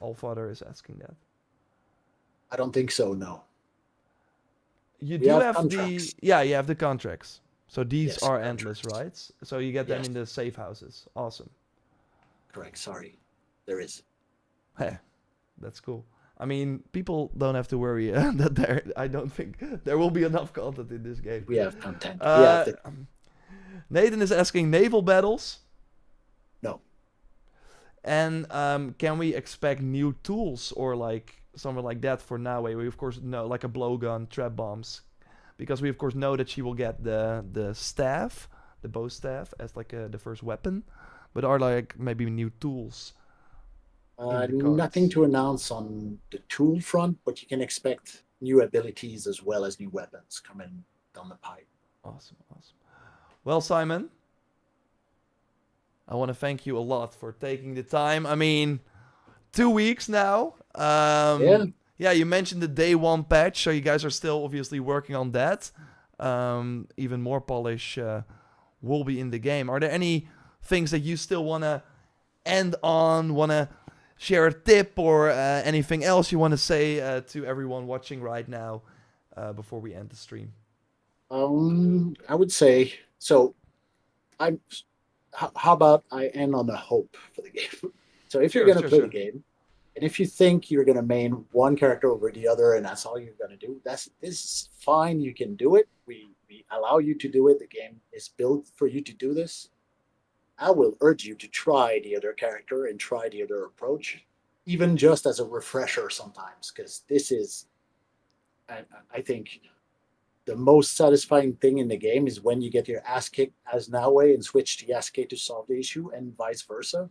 Allfather is asking that. I don't think so. No, You we do have have contracts. you have the contracts. So these Yes, are endless, contracts. right? So you get them Yes, in the safe houses. Awesome. correct. Sorry, there is. Hey, that's cool. I mean, people don't have to worry that there. I don't think there will be enough content in this game. We have content. We have Uh, the Nathan is asking naval battles, no. and can we expect new tools or like something like that for now? We of course know like a blowgun, trap bombs, because we of course know that she will get the staff, the bow staff, as like the first weapon. But are like maybe new tools in the Nothing cards? to announce on the tool front, but you can expect new abilities as well as new weapons coming down the pipe. Awesome. Well, Simon, I want to thank you a lot for taking the time. I mean, 2 weeks now. Yeah. Yeah, you mentioned the day one patch, so you guys are still obviously working on that. Even more polish will be in the game. Are there any things that you still want to end on? Want to share a tip or anything else you want to say to everyone watching right now before we end the stream? I would say so. I'm. How about I end on a hope for the game? So if you're Sure, going to sure, play the sure. game, and if you think you're going to main one character over the other, and that's all you're going to do, this is fine. You can do it. We allow you to do it. The game is built for you to do this. I will urge you to try the other character and try the other approach, even just as a refresher sometimes, because this is, I think, the most satisfying thing in the game is when you get your ass kicked as Naue and switch to Yasuke to solve the issue, and vice versa.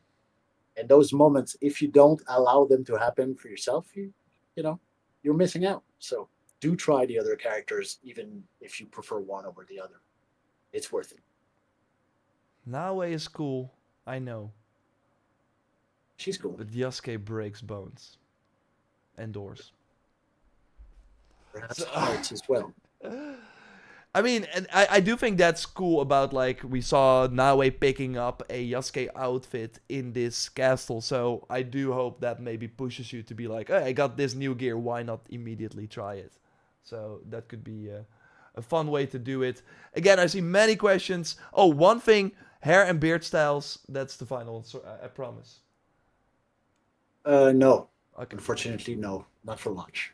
And those moments, if you don't allow them to happen for yourself, you know, you're missing out. So do try the other characters, even if you prefer one over the other. It's worth it. Naue is cool, I know, She's cool. but Yasuke breaks bones and doors. Perhaps So, hearts as well. I mean, and I do think that's cool about, like, we saw Naue picking up a Yasuke outfit in this castle, so I do hope that maybe pushes you to be like, hey, I got this new gear, why not immediately try it? So that could be a fun way to do it. Again, I see many questions. Oh, one thing, hair and beard styles, that's the final one, so I promise. No. Okay. Unfortunately, no. Not for lunch.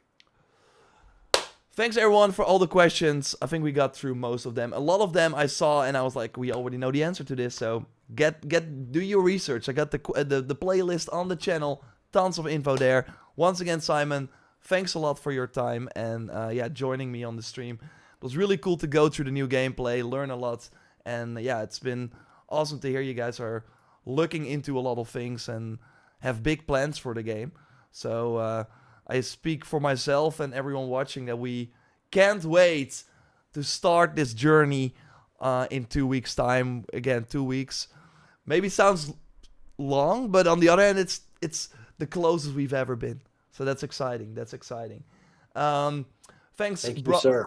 Thanks everyone for all the questions. I think we got through most of them. A lot of them I saw and I was like, we already know the answer to this. So do your research. I got the playlist on the channel. Tons of info there. Once again, Simon, thanks a lot for your time and yeah, joining me on the stream. It was really cool to go through the new gameplay, learn a lot, and yeah, it's been awesome to hear you guys are looking into a lot of things and have big plans for the game. So I speak for myself and everyone watching that we can't wait to start this journey in 2 weeks' time. Again, 2 weeks. Maybe sounds long, but on the other hand, it's the closest we've ever been. So that's exciting. That's exciting. Thanks, Thank you, sir.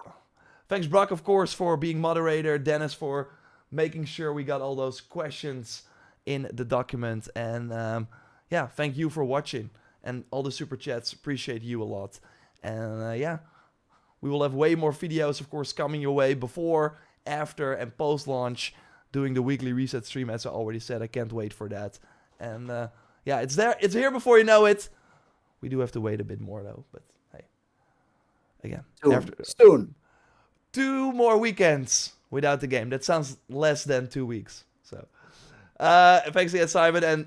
Thanks, Brock, of course, for being moderator. Dennis for making sure we got all those questions in the document. And yeah, thank you for watching. And all the super chats, appreciate you a lot. And yeah, we will have way more videos, of course, coming your way before, after, and post-launch, doing the weekly reset stream, as I already said. I can't wait for that. And yeah, it's there. It's here before you know it. We do have to wait a bit more, though. But hey, again, Soon. 2 more weekends without the game. That sounds less than 2 weeks. So thanks again, Simon. And